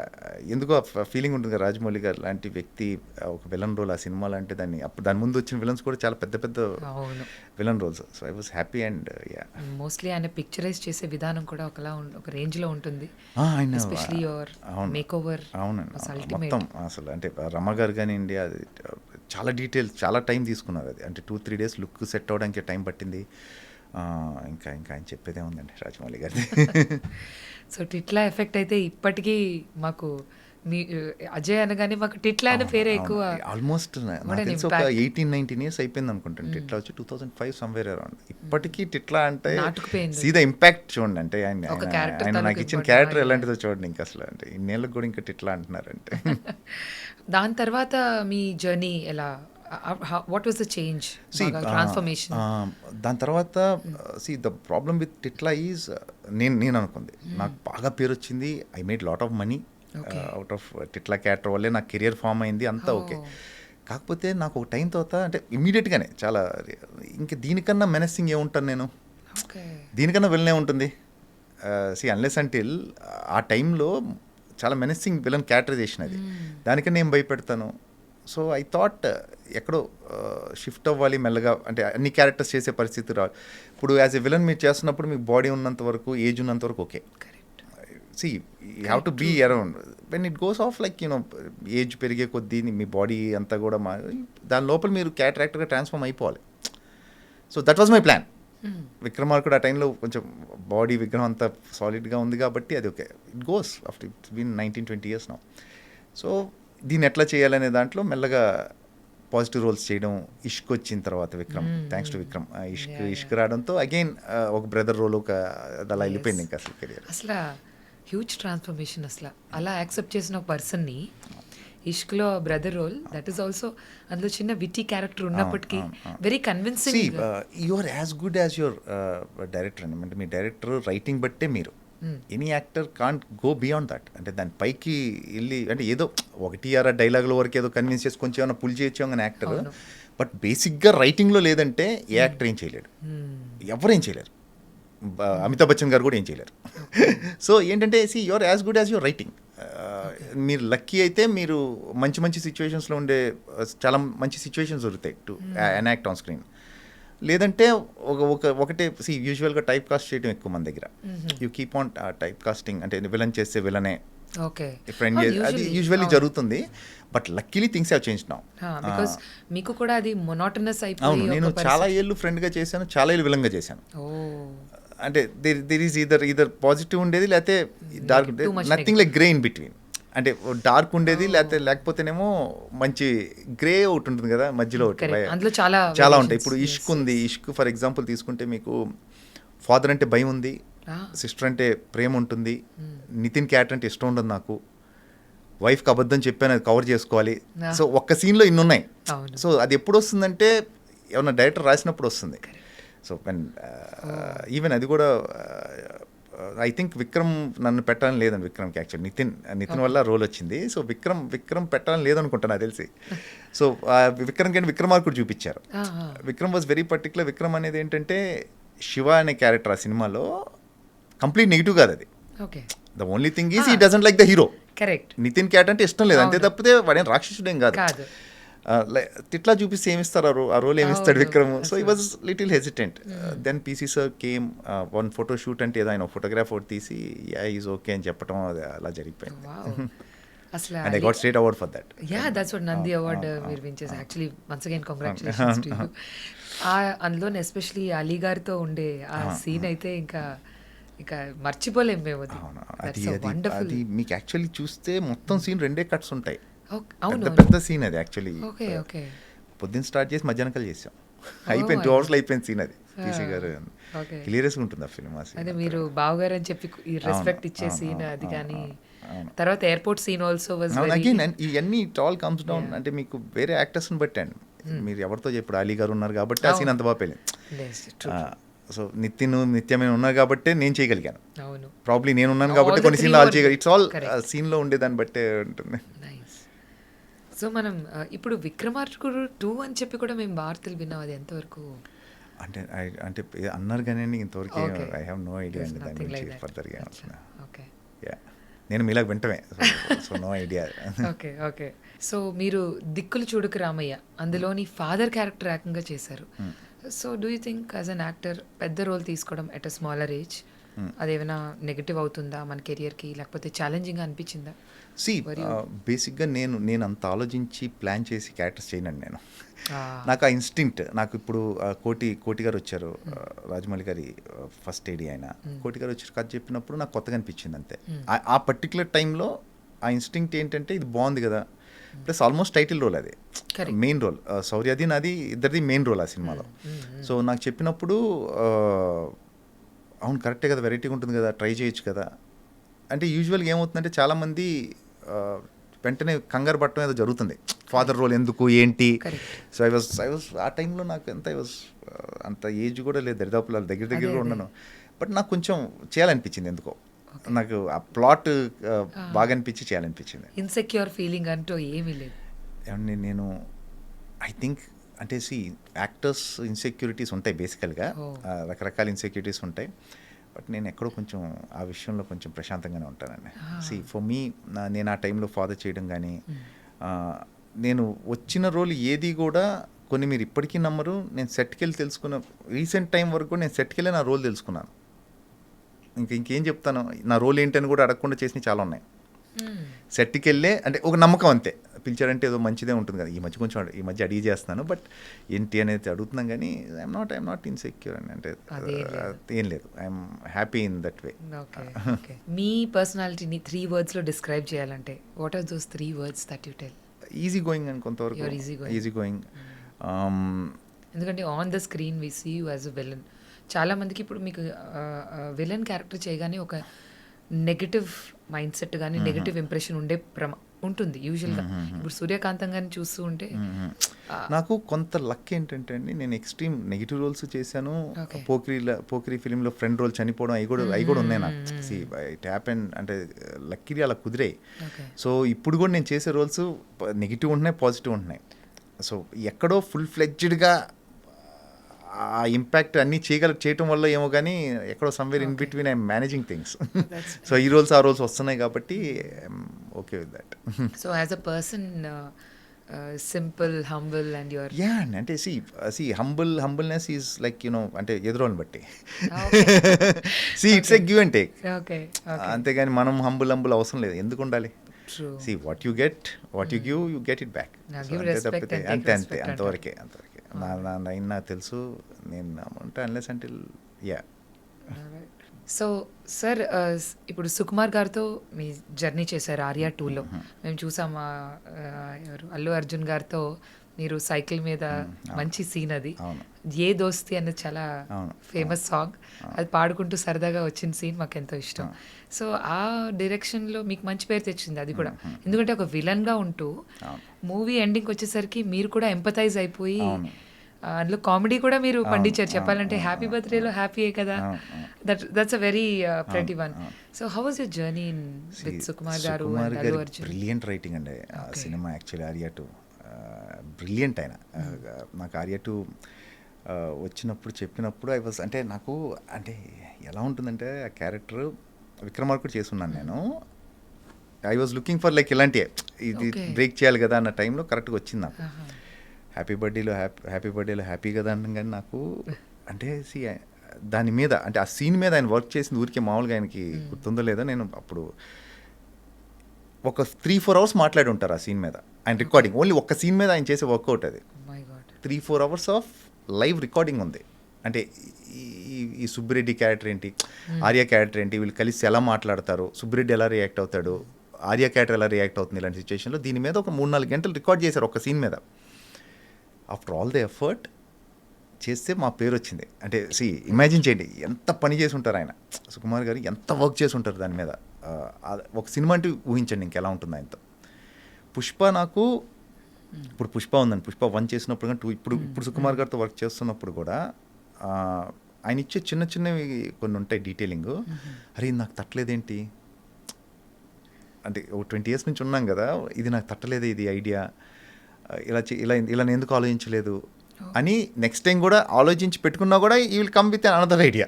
ఎందుకో ఫీలింగ్ ఉంటుంది కదా రాజమౌళి గారు లాంటి వ్యక్తి ఒక విలన్ రోల్ ఆ సినిమాలో అంటే దాన్ని అప్పుడు దాని ముందు వచ్చిన విలన్స్ కూడా చాలా పెద్ద పెద్ద villain roles so I was happy and yeah mostly ఆయన పిక్చరైజ్ చేసే విధానం కూడా ఒక రేంజ్ లో ఉంటుంది ఎస్పెషల్లీ యువర్ మేకోవర్ అవునండి మొత్తం అసలు అంటే రమ గారు కానివ్వండి అది చాలా డీటెయిల్స్ చాలా టైం తీసుకున్నారు అది అంటే 2-3 days లుక్ సెట్ అవ్వడానికి టైం పట్టింది ఇంకా ఆయన చెప్పేదే ఉందండి రాజమౌళి గారిది సో టిట్లా ఎఫెక్ట్ అయితే ఇప్పటికీ మాకు మీ అజయ్ అనగానే మాకు టిట్లా అనే పేరే ఎక్కువ ఆల్మోస్ట్ ఒక 18-19 years అయిపోయింది అనుకుంటాను టిట్లా వచ్చి 2005 సమ్వేర్ అరౌండ్ ఇప్పటికీ టిట్లా అంటే సీదా ఇంపాక్ట్ చూడండి అంటే ఆయన నాకు ఇచ్చిన క్యారెక్టర్ ఎలాంటిదో చూడండి ఇంకా అసలు అంటే ఇన్నేళ్ళకి కూడా ఇంకా టిట్లా అంటున్నారంటే దాని తర్వాత మీ జర్నీ ఎలా what was the change transformation దాని తర్వాత the problem with Titla is నేను అనుకుంది నాకు బాగా పేరు వచ్చింది I made lot of money out of Titla character వల్లే నాకు కెరియర్ ఫామ్ అయింది అంతా ఓకే కాకపోతే నాకు ఒక టైం తర్వాత అంటే ఇమీడియట్గానే చాలా ఇంకా దీనికన్నా మెనసింగ్ ఏముంటాను నేను దీనికన్నా వెళ్ళనే ఉంటుంది అన్లెస్ అంటిల్ ఆ టైంలో చాలా మెనసింగ్ విలన్ క్యారెక్టరైజేషన్ అది దానికన్నా నేను భయపెడతాను సో ఐ థాట్ ఎక్కడో షిఫ్ట్ అవ్వాలి మెల్లగా అంటే అన్ని క్యారెక్టర్స్ చేసే పరిస్థితి రావాలి ఇప్పుడు యాజ్ ఎ విలన్ మీరు చేస్తున్నప్పుడు మీకు బాడీ ఉన్నంత వరకు ఏజ్ ఉన్నంత వరకు okay see you have to be around when it goes off like you know పెరిగే కొద్దీ మీ బాడీ అంతా కూడా దాని లోపల మీరు క్యారెక్టర్గా ట్రాన్స్ఫార్మ్ అయిపోవాలి so that was my plan Vikramarkudu ఆ టైంలో కొంచెం బాడీ విగ్రహం అంతా సాలిడ్గా ఉంది కాబట్టి అది okay it goes after it's been 19-20 years now so దీన్ని ఎట్లా చేయాలనే దాంట్లో మెల్లగా పాజిటివ్ రోల్స్ చేయడం ఇష్క్ వచ్చిన తర్వాత విక్రమ్ థ్యాంక్స్ టు విక్రమ్ ఇష్క్ రావడంతో అగైన్ ఒక బ్రదర్ రోల్ ఒక అలా వెళ్ళిపోయింది ఇంకా అసలు కెరియర్ అసలు హ్యూజ్ ట్రాన్స్ఫర్మేషన్ అసలు అలా యాక్సెప్ట్ చేసిన ఒక పర్సన్ని ఇష్క్లో brother role that is also అందులో చిన్న విటీ క్యారెక్టర్ ఉన్నప్పటికీ very convincing you are as good as your director అంటే మీ డైరెక్టర్ రైటింగ్ బట్టే మీరు any actor can't go beyond that అంటే దాని పైకి వెళ్ళి అంటే ఏదో ఒకటి ఆరా డైలాగుల వరకు ఏదో కన్విన్స్ చేసి కొంచెం ఏమైనా పుల్ చేయొచ్చు అని యాక్టర్ బట్ బేసిక్గా రైటింగ్లో లేదంటే ఏ యాక్టర్ ఏం చేయలేడు ఎవరేం చేయలేరు అమితాబ్ బచ్చన్ గారు కూడా ఏం చేయలేరు సో ఏంటంటే your as good as your writing మీరు లక్కీ అయితే మీరు మంచి మంచి సిచ్యువేషన్స్లో ఉండే చాలా మంచి సిచ్యువేషన్స్ దొరుకుతాయి టు ఎనాక్ట్ ఆన్ స్క్రీన్ లేదంటే ఒకటే యూజువల్గా టైప్ కాస్ట్ చేయడం ఎక్కువ మన దగ్గర you keep on type casting అంటే విలన్ చేస్తే విలనే ఫ్రెండ్ అది యూజువల్లీ జరుగుతుంది but luckily things have change now because మీకు కూడా అది మొనోటనస్ అయిపోయి అవును నేను చాలా ఏళ్ళు ఫ్రెండ్గా చేశాను చాలా ఏళ్ళు విలన్గా చేశాను అంటే దేర్ ఈజ్ ఈదర్ పాజిటివ్ ఉండేది లేకపోతే dark nothing like grey in between అంటే డార్క్ ఉండేది లేకపోతేనేమో మంచి గ్రే ఒకటి ఉంటుంది కదా మధ్యలో ఒకటి చాలా ఉంటాయి ఇప్పుడు ఇష్క్ ఉంది ఇష్క్ ఫర్ ఎగ్జాంపుల్ తీసుకుంటే మీకు ఫాదర్ అంటే భయం ఉంది సిస్టర్ అంటే ప్రేమ ఉంటుంది నితిన్ క్యారెక్టర్ అంటే ఇష్టం ఉండదు నాకు వైఫ్కి అబద్ధం చెప్పాను అది కవర్ చేసుకోవాలి సో ఒక్క సీన్లో ఇన్ని ఉన్నాయి సో అది ఎప్పుడు వస్తుందంటే ఏమన్నా డైరెక్టర్ రాసినప్పుడు వస్తుంది సో ఈవెన్ అది కూడా ఐ థింక్ విక్రమ్ నన్ను పెట్టాలని లేదని విక్రమ్కి యాక్చువల్ నితిన్ వల్ల రోల్ వచ్చింది సో విక్రమ్ పెట్టాలని లేదనుకుంటా నాకు తెలిసి సో విక్రమ్కి అంటే విక్రమార్కుడు చూపించారు Vikram was very particular Vikram అనేది ఏంటంటే శివ అనే క్యారెక్టర్ ఆ సినిమాలో కంప్లీట్ నెగిటివ్ కాదు అది the only thing is he doesn't like the hero correct Nithin character అంటే ఇష్టం లేదు అంతే తప్పితే వాడేం రాక్షసుడేం కాదు తిట్లా చూపిస్తే ఏమిస్తారు ఆ రోల్ ఏమిస్తాడు Vikram so he was little hesitant then PC sir came one photo shoot అంటే ఏదో ఆయన ఫోటోగ్రాఫ్ ఒకటి తీసి ఈజ్ ఓకే అని చెప్పడం అలా జరిగిపోయింది and I got state award for that that's what Nandi award మీరు విన్ చేశారు actually once again congratulations to you అందులో ఎస్పెషల్లీ అలీ గారితో ఉండే ఆ సీన్ అయితే ఇంకా మర్చిపోలేం మేము అది మీకు యాక్చువల్లీ చూస్తే మొత్తం సీన్ 2 కట్స్ ఉంటాయి పెద్ద సీన్ అది యాక్చువల్లీ పొద్దున్న స్టార్ట్ చేసి మధ్యాహ్నం చేసాం అయిపోయింది 2 hours అయిపోయింది సీన్ అది పీసీ గారు హిలేరియస్గా ఉంటుంది ఆ ఫిల్మ్ అదే మీరు బావగారు అని చెప్పి రెస్పెక్ట్ ఇచ్చే సీన్ అది కానీ తర్వాత airport scene also was again ఇవన్నీ ఇట్ ఆల్ కమ్స్ డౌన్ అంటే మీకు వేరే యాక్టర్స్ని బట్టండి మీరు ఎవరితో ఇప్పుడు అలీ గారు ఉన్నారు కాబట్టి ఆ సీన్ అంత బాగా పెళ్ళింది. Yes, true. సో నిత్యమైన ఉన్నారు కాబట్టి నేను చేయగలిగాను. అవును. ప్రాబ్లీ నేను ఉన్నాను All కాబట్టి the కొన్ని three సీన్లు వాళ్ళు were చేయగలి. It's all correct. సీన్లో ఉండేదాన్ని బట్టే ఉంటుంది. నైస్. సో మనం ఇప్పుడు విక్రమార్కుడు 2 అని చెప్పి కూడా మేము వార్తలు విన్నాం, అది ఎంతవరకు? అంటే అంటే అన్నారు కానీ ఇంతవరకు Okay. I have no idea There's అండి దాని nothing like గురించి that. ఫర్దర్గా. అచ్చా, okay. యా నేను మీలాగా వింటమే. So no idea. Okay, okay. So మీరు దిక్కులు చూడకు రామయ్య అందులోని ఫాదర్ క్యారెక్టర్ ఏకంగా చేశారు. So do you think as an actor పెద్ద రోల్ తీసుకోవడం ఎట్ అ స్మాలర్ ఏజ్ అదేమైనా నెగటివ్ అవుతుందా మన కెరియర్కి, లేకపోతే ఛాలెంజింగ్గా అనిపించిందా? బేసిక్గా నేను అంత ఆలోచించి ప్లాన్ చేసి క్యారెక్టర్స్ చేయనండి నేను. నాకు ఆ ఇన్స్టింక్ట్ నాకు ఇప్పుడు కోటి గారు వచ్చారు, రాజమౌళి గారి ఫస్ట్ ఏడీ ఆయన. కోటి గారు వచ్చి కథ చెప్పినప్పుడు నాకు కొత్తగా అనిపించింది అంతే. ఆ పర్టికులర్ టైంలో ఆ ఇన్స్టింక్ట్ ఏంటంటే ఇది బాగుంది కదా, ప్లస్ ఆల్మోస్ట్ టైటిల్ రోల్ అది, మెయిన్ రోల్. శౌర్యది నాది ఇద్దరిది మెయిన్ రోల్ ఆ సినిమాలో. సో నాకు చెప్పినప్పుడు అవును కరెక్టే కదా, వెరైటీగా ఉంటుంది కదా, ట్రై చేయొచ్చు కదా. అంటే యూజువల్గా ఏమవుతుందంటే చాలామంది వెంటనే కంగారు పట్టడం ఏదో జరుగుతుంది, ఫాదర్ రోల్ ఎందుకు ఏంటి. సో ఐ వాజ్ ఆ టైంలో నాకు అంత ఏజ్ కూడా లేదు, దరిదాపుల దగ్గర కూడా ఉన్నాను. బట్ నాకు కొంచెం చేయాలనిపించింది ఎందుకో, నాకు ఆ ప్లాట్ బాగా అనిపించి చేయాలనిపించింది. ఇన్సెక్యూర్ ఫీలింగ్ అంటూ ఏమీ లేదు. ఏమండి నేను ఐ థింక్ అంటే యాక్టర్స్ ఇన్సెక్యూరిటీస్ ఉంటాయి బేసికల్గా, రకరకాల ఇన్సెక్యూరిటీస్ ఉంటాయి. బట్ నేను ఎక్కడో కొంచెం ఆ విషయంలో కొంచెం ప్రశాంతంగానే ఉంటానండి. ఫర్ మీ నేను ఆ టైంలో ఫాదర్ చేయడం కానీ, నేను వచ్చిన రోల్ ఏది కూడా కొన్ని మీరు ఇప్పటికీ నమ్మరు, నేను సెట్కి వెళ్ళి తెలుసుకున్న రీసెంట్ టైం వరకు కూడా నేను సెట్కి వెళ్ళి నా రోల్ తెలుసుకున్నాను. ఇంకేం చెప్తాను, నా రోల్ ఏంటని కూడా అడగకుండా చేసినవి చాలా ఉన్నాయి. సెట్కి వెళ్ళే అంటే ఒక నమ్మకం అంతే, పిలిచారంటే ఏదో మంచిదే ఉంటుంది కదా. ఈ మధ్య అడిగి చేస్తున్నాను, బట్ ఏంటి అనేది అడుగుతున్నాం కానీ ఐఎమ్ నాట్ ఇన్సెక్యూర్ అని అంటే ఏం లేదు. I'm happy in that way. మీ పర్సనాలిటీని 3 wordsలో డిస్క్రైబ్ చేయాలంటే what are those 3 words that you tell? Easy going అని కొంతవరకు. Easy going. ఎందుకంటే on the screen we see you as a villain. చాలా మందికి ఇప్పుడు మీకు విలన్ క్యారెక్టర్ చేయగానే ఒక నెగటివ్ మైండ్ సెట్ కానీ నెగటివ్ ఇంప్రెషన్ ఉంటుంది యూజువల్గా. ఇప్పుడు సూర్యకాంతం గారిని చూస్తూ ఉంటే నాకు కొంత లక్ ఏంటంటే అండి, నేను ఎక్స్ట్రీమ్ నెగిటివ్ రోల్స్ చేశాను. పోకిరి ఫిలింలో ఫ్రెండ్ రోల్ చనిపోవడం అవి కూడా ఉన్నాయి నాకు. ఇట్ హ్యాపెన్ అంటే లక్కీలీ అలా కుదిరాయి. సో ఇప్పుడు కూడా నేను చేసే రోల్స్ నెగిటివ్ ఉంటున్నాయి, పాజిటివ్ ఉంటున్నాయి. సో ఎక్కడో ఫుల్ ఫ్లెడ్జ్డ్గా ఆ ఇంపాక్ట్ అన్నీ చేయటం వల్ల ఏమో కానీ ఎక్కడో somewhere in between I'm managing things. So ఈ రోల్స్ ఆ రోల్స్ వస్తున్నాయి కాబట్టి okay with that. So as a person simple, humble and your అంటే హంబుల్నెస్ ఈజ్ లైక్ అంటే ఎదురోని బట్టి it's a give and take. అంతేగాని మనం హంబుల్ అవసరం లేదు, ఎందుకు ఉండాలి. What you get, what you give, you get it back. అంతే అంతవరకే. నాకు తెలుసు, నేను ఉంటా unless until yeah. So sir ఇప్పుడు సుకుమార్ గారితో మీ జర్నీ చేశారు ఆర్యా 2లో. మేము చూసాం ఎవరు అల్లు అర్జున్ గారితో మీరు సైకిల్ మీద మంచి సీన్, అది ఏ దోస్తి అనేది చాలా ఫేమస్ సాంగ్, అది పాడుకుంటూ సరదాగా వచ్చిన సీన్ మాకు ఎంతో ఇష్టం. సో ఆ డైరెక్షన్లో మీకు మంచి పేరు తెచ్చింది అది కూడా, ఎందుకంటే ఒక విలన్గా ఉంటూ మూవీ ఎండింగ్కి వచ్చేసరికి మీరు కూడా ఎంపథైజ్ అయిపోయి అందులో కామెడీ కూడా మీరు పండించారు. చెప్పాలంటే హ్యాపీ బర్త్డేలో హ్యాపీయే కదా, that's a very pretty one. So how was your journey with Sukumar garu and Allu Arjun? Brilliant writing అండి ఆ సినిమా. యాక్చువల్లీ ఆర్యా 2 బ్రిలియంట్ ఆయన. నాకు ఆర్యా 2 వచ్చినప్పుడు చెప్పినప్పుడు ఐ వాజ్ అంటే నాకు అంటే ఎలా ఉంటుందంటే ఆ క్యారెక్టర్ విక్రమార్కుడు చేసున్నాను నేను. I was looking for like ఇలాంటివే, ఇది బ్రేక్ చేయాలి కదా అన్న టైంలో కరెక్ట్గా వచ్చింది నాకు. హ్యాపీ బర్త్డేలో హ్యాపీ కదా అన్నాం కానీ నాకు అంటే దాని మీద అంటే ఆ సీన్ మీద ఆయన వర్క్ చేసింది ఊరికే మామూలుగా ఆయనకి గుర్తుందో లేదో, నేను అప్పుడు ఒక 3-4 hours మాట్లాడి ఉంటారు ఆ సీన్ మీద. ఆయన రికార్డింగ్ ఓన్లీ ఒక్క సీన్ మీద ఆయన చేసే వర్కౌట్ అది. 3-4 hours ఆఫ్ లైవ్ రికార్డింగ్ ఉంది. అంటే ఈ సుబ్బిరెడ్డి క్యారెక్టర్ ఏంటి, ఆర్య క్యారెక్టర్ ఏంటి, వీళ్ళు కలిసి ఎలా మాట్లాడతారు, సుబ్బిరెడ్డి ఎలా రియాక్ట్ అవుతాడు, ఆర్య క్యారెక్టర్ ఎలా రియాక్ట్ అవుతుంది, ఇలాంటి సిచ్యువేషన్లో దీని మీద ఒక 3-4 గంటలు రికార్డ్ చేశారు ఒక సీన్ మీద. ఆఫ్టర్ ఆల్ ద ఎఫర్ట్ చేస్తే మా పేరు వచ్చింది. అంటే ఇమాజిన్ చేయండి ఎంత పని చేసి ఉంటారు ఆయన, సుకుమార్ గారు ఎంత వర్క్ చేసి ఉంటారు దాని మీద. ఒక సినిమా అంటే ఊహించండి ఇంకెలా ఉంటుంది ఆయనతో. పుష్ప నాకు ఇప్పుడు పుష్ప ఉందండి, పుష్ప 1 చేసినప్పుడు కానీ 2 ఇప్పుడు సుకుమార్ గారితో వర్క్ చేస్తున్నప్పుడు కూడా ఆయన ఇచ్చే చిన్న చిన్నవి కొన్ని ఉంటాయి డీటెయిలింగ్. అరే ఇది నాకు తట్టలేదేంటి, అంటే ఓ 20 years నుంచి ఉన్నాం కదా, ఇది నాకు తట్టలేదు ఇది ఐడియా, ఇలా నేను ఎందుకు ఆలోచించలేదు అని నెక్స్ట్ టైం కూడా ఆలోచించి పెట్టుకున్నా కూడా ఈ will come with another idea.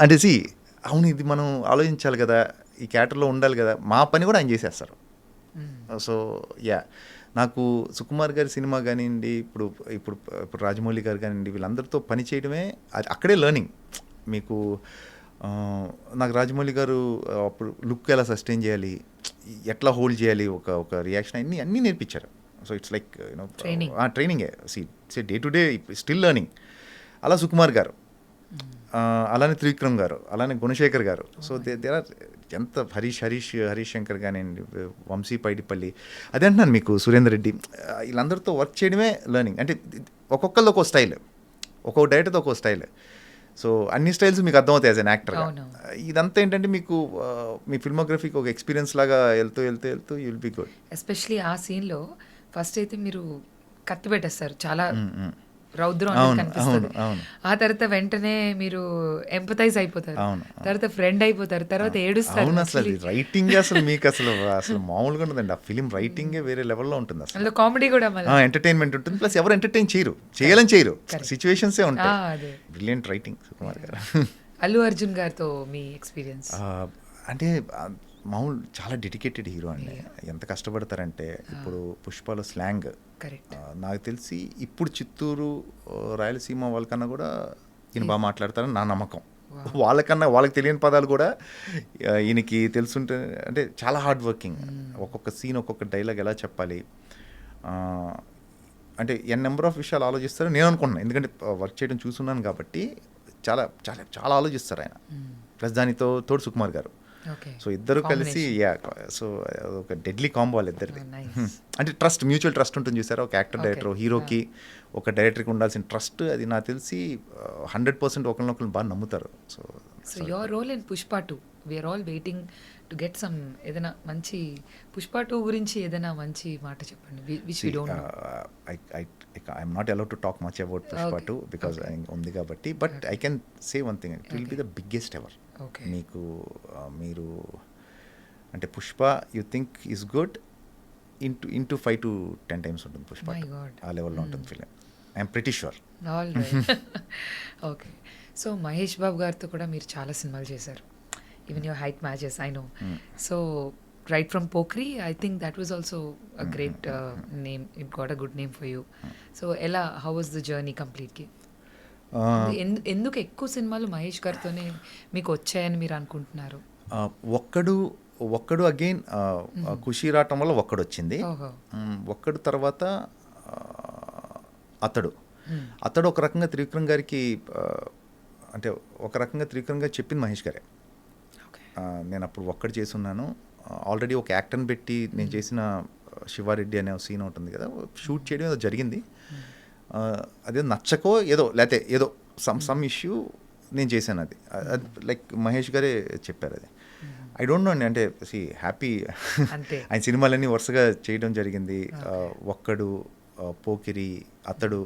అంటే అవును ఇది మనం ఆలోచించాలి కదా, ఈ క్యారెక్టర్లో ఉండాలి కదా, మా పని కూడా ఆయన చేసేస్తారు. సో నాకు సుకుమార్ గారి సినిమా కానివ్వండి, ఇప్పుడు రాజమౌళి గారు కానివ్వండి, వీళ్ళందరితో పని చేయడమే అది అక్కడే లెర్నింగ్. మీకు నాకు రాజమౌళి గారు అప్పుడు లుక్ ఎలా సస్టైన్ చేయాలి, ఎట్లా హోల్డ్ చేయాలి, ఒక రియాక్షన్ అన్నీ నేర్పించారు. సో ఇట్స్ లైక్ ట్రైనింగే. Day to day still learning. అలా సుకుమార్ గారు, అలానే త్రివిక్రమ్ గారు, అలానే గుణశేఖర్ గారు. సో దే ఆర్ ఎంత హరీష్ శంకర్ కానివ్వండి, వంశీ పైడిపల్లి, అదే అంటున్నాను మీకు, సురేందర్ రెడ్డి, వీళ్ళందరితో వర్క్ చేయడమే లెర్నింగ్. అంటే ఒక్కొక్కరిది ఒక్కో స్టైల్, ఒక్కొక్క డైరెక్టర్తో ఒక్కో స్టైల్. సో అన్ని స్టైల్స్ మీకు అర్థమవుతాయి యాజ్ అన్ యాక్టర్. ఇదంతా ఏంటంటే మీకు మీ ఫిల్మోగ్రఫీకి ఒక ఎక్స్పీరియన్స్ లాగా వెళ్తూ you will be good. Especially ఆ సీన్లో ఫస్ట్ అయితే మీరు కత్తి పెట్టేస్తారు, చాలా రౌద్రం కనిపిస్తుంది. ఆ తర్వాత వెంటనే మీరు ఎంపథైజ్ అయిపోతారు, తర్వాత ఫ్రెండ్ అయిపోతారు, తర్వాత ఏడుస్తారు. అసలు రైటింగ్ అసలు మీకు అసలు మామూలుగా ఉంటుందండి. ఆ ఫిలిం రైటింగే వేరే లెవెల్లో ఉంటుంది. అసలు కామెడీ కూడా ఎంటర్టైన్మెంట్ ఉంటుంది, ప్లస్ ఎవరు ఎంటర్టైన్ చేయాలని చేయరు, సిచ్యువేషన్సే ఉంటాయి. బ్రిలియంట్ రైటింగ్ సుకుమార్ గారు. అల్లు అర్జున్ గారితో మీ ఎక్స్పీరియన్స్? అంటే మామూలు చాలా డెడికేటెడ్ హీరో అండి. ఎంత కష్టపడతారంటే ఇప్పుడు పుష్పలో స్లాంగ్ నాకు తెలిసి ఇప్పుడు చిత్తూరు రాయలసీమ వాళ్ళకన్నా కూడా ఈయన బాగా మాట్లాడతారని నా నమ్మకం. వాళ్ళకి తెలియని పదాలు కూడా ఈయనకి తెలుసుంటే, అంటే చాలా హార్డ్ వర్కింగ్. ఒక్కొక్క సీన్ ఒక్కొక్క డైలాగ్ ఎలా చెప్పాలి, అంటే నెంబర్ ఆఫ్ విషయాలు ఆలోచిస్తారు నేను అనుకుంటున్నాను. ఎందుకంటే వర్క్ చేయడం చూస్తున్నాను కాబట్టి చాలా చాలా చాలా ఆలోచిస్తారు ఆయన. ప్లస్ దానితో తోడు సుకుమార్ గారు. సో ఇద్దరు కలిసి సో ఒక డెడ్లీ కాంబో వాళ్ళిద్దరిది. అంటే మ్యూచువల్ ట్రస్ట్ ఉంటుంది చూసారా, ఒక యాక్టర్ డైరెక్టర్ హీరోకి ఒక డైరెక్టర్కి ఉండాల్సిన ట్రస్ట్, అది నాకు తెలిసి 100% ఒకరినొకరు బాగా నమ్ముతారు. So your role in Pushpa 2, we're all waiting to get some ఏదైనా మంచి పుష్ప 2 గురించి ఏదైనా మంచి మాట చెప్పండి. Which we don't know. I'm not allowed to talk much about Pushpa 2 because ఉంది కాబట్టి, but I can say one thing, it will be the biggest ever. మీకు మీరు అంటే Pushpa you think is good into 5 to 10 times ఉంటుంది పుష్ప. ఆ లెవెల్లో ఉంటుంది film, I'm pretty sure. Okay. So Mahesh Babu గారితో కూడా మీరు చాలా సినిమాలు చేశారు, even your height matches I know. So right from Pokiri, I think that was also a great name, it got a good name for you. So how was the journey కంప్లీట్గా? ఎందుకు ఎక్కువ సినిమాలు మహేష్ గారితోనే మీకు వచ్చాయని మీరు అనుకుంటున్నారు? ఒక్కడు అగైన్ ఖుషీ రావటం వల్ల ఒక్కడు వచ్చింది. ఒక్కడు తర్వాత అతడు ఒక రకంగా త్రివిక్రమ్ గారికి, అంటే ఒక రకంగా త్రివిక్రమ్ గారు చెప్పింది మహేష్ గారే. నేను అప్పుడు ఒక్కడు చేస్తున్నాను, ఆల్రెడీ ఒక యాక్టర్ని పెట్టి నేను చేసిన శివారెడ్డి అనే సీన్ ఉంటుంది కదా, షూట్ చేయడం ఏదో జరిగింది, అదే నచ్చకో లేకపోతే ఏదో సమ్ ఇష్యూ నేను చేశాను. అది లైక్ మహేష్ గారే చెప్పారు అది. ఐ డోంట్ నో అండి, అంటే హ్యాపీ ఆయన సినిమాలన్నీ వరుసగా చేయడం జరిగింది. ఒక్కడు, పోకిరి, అతడు.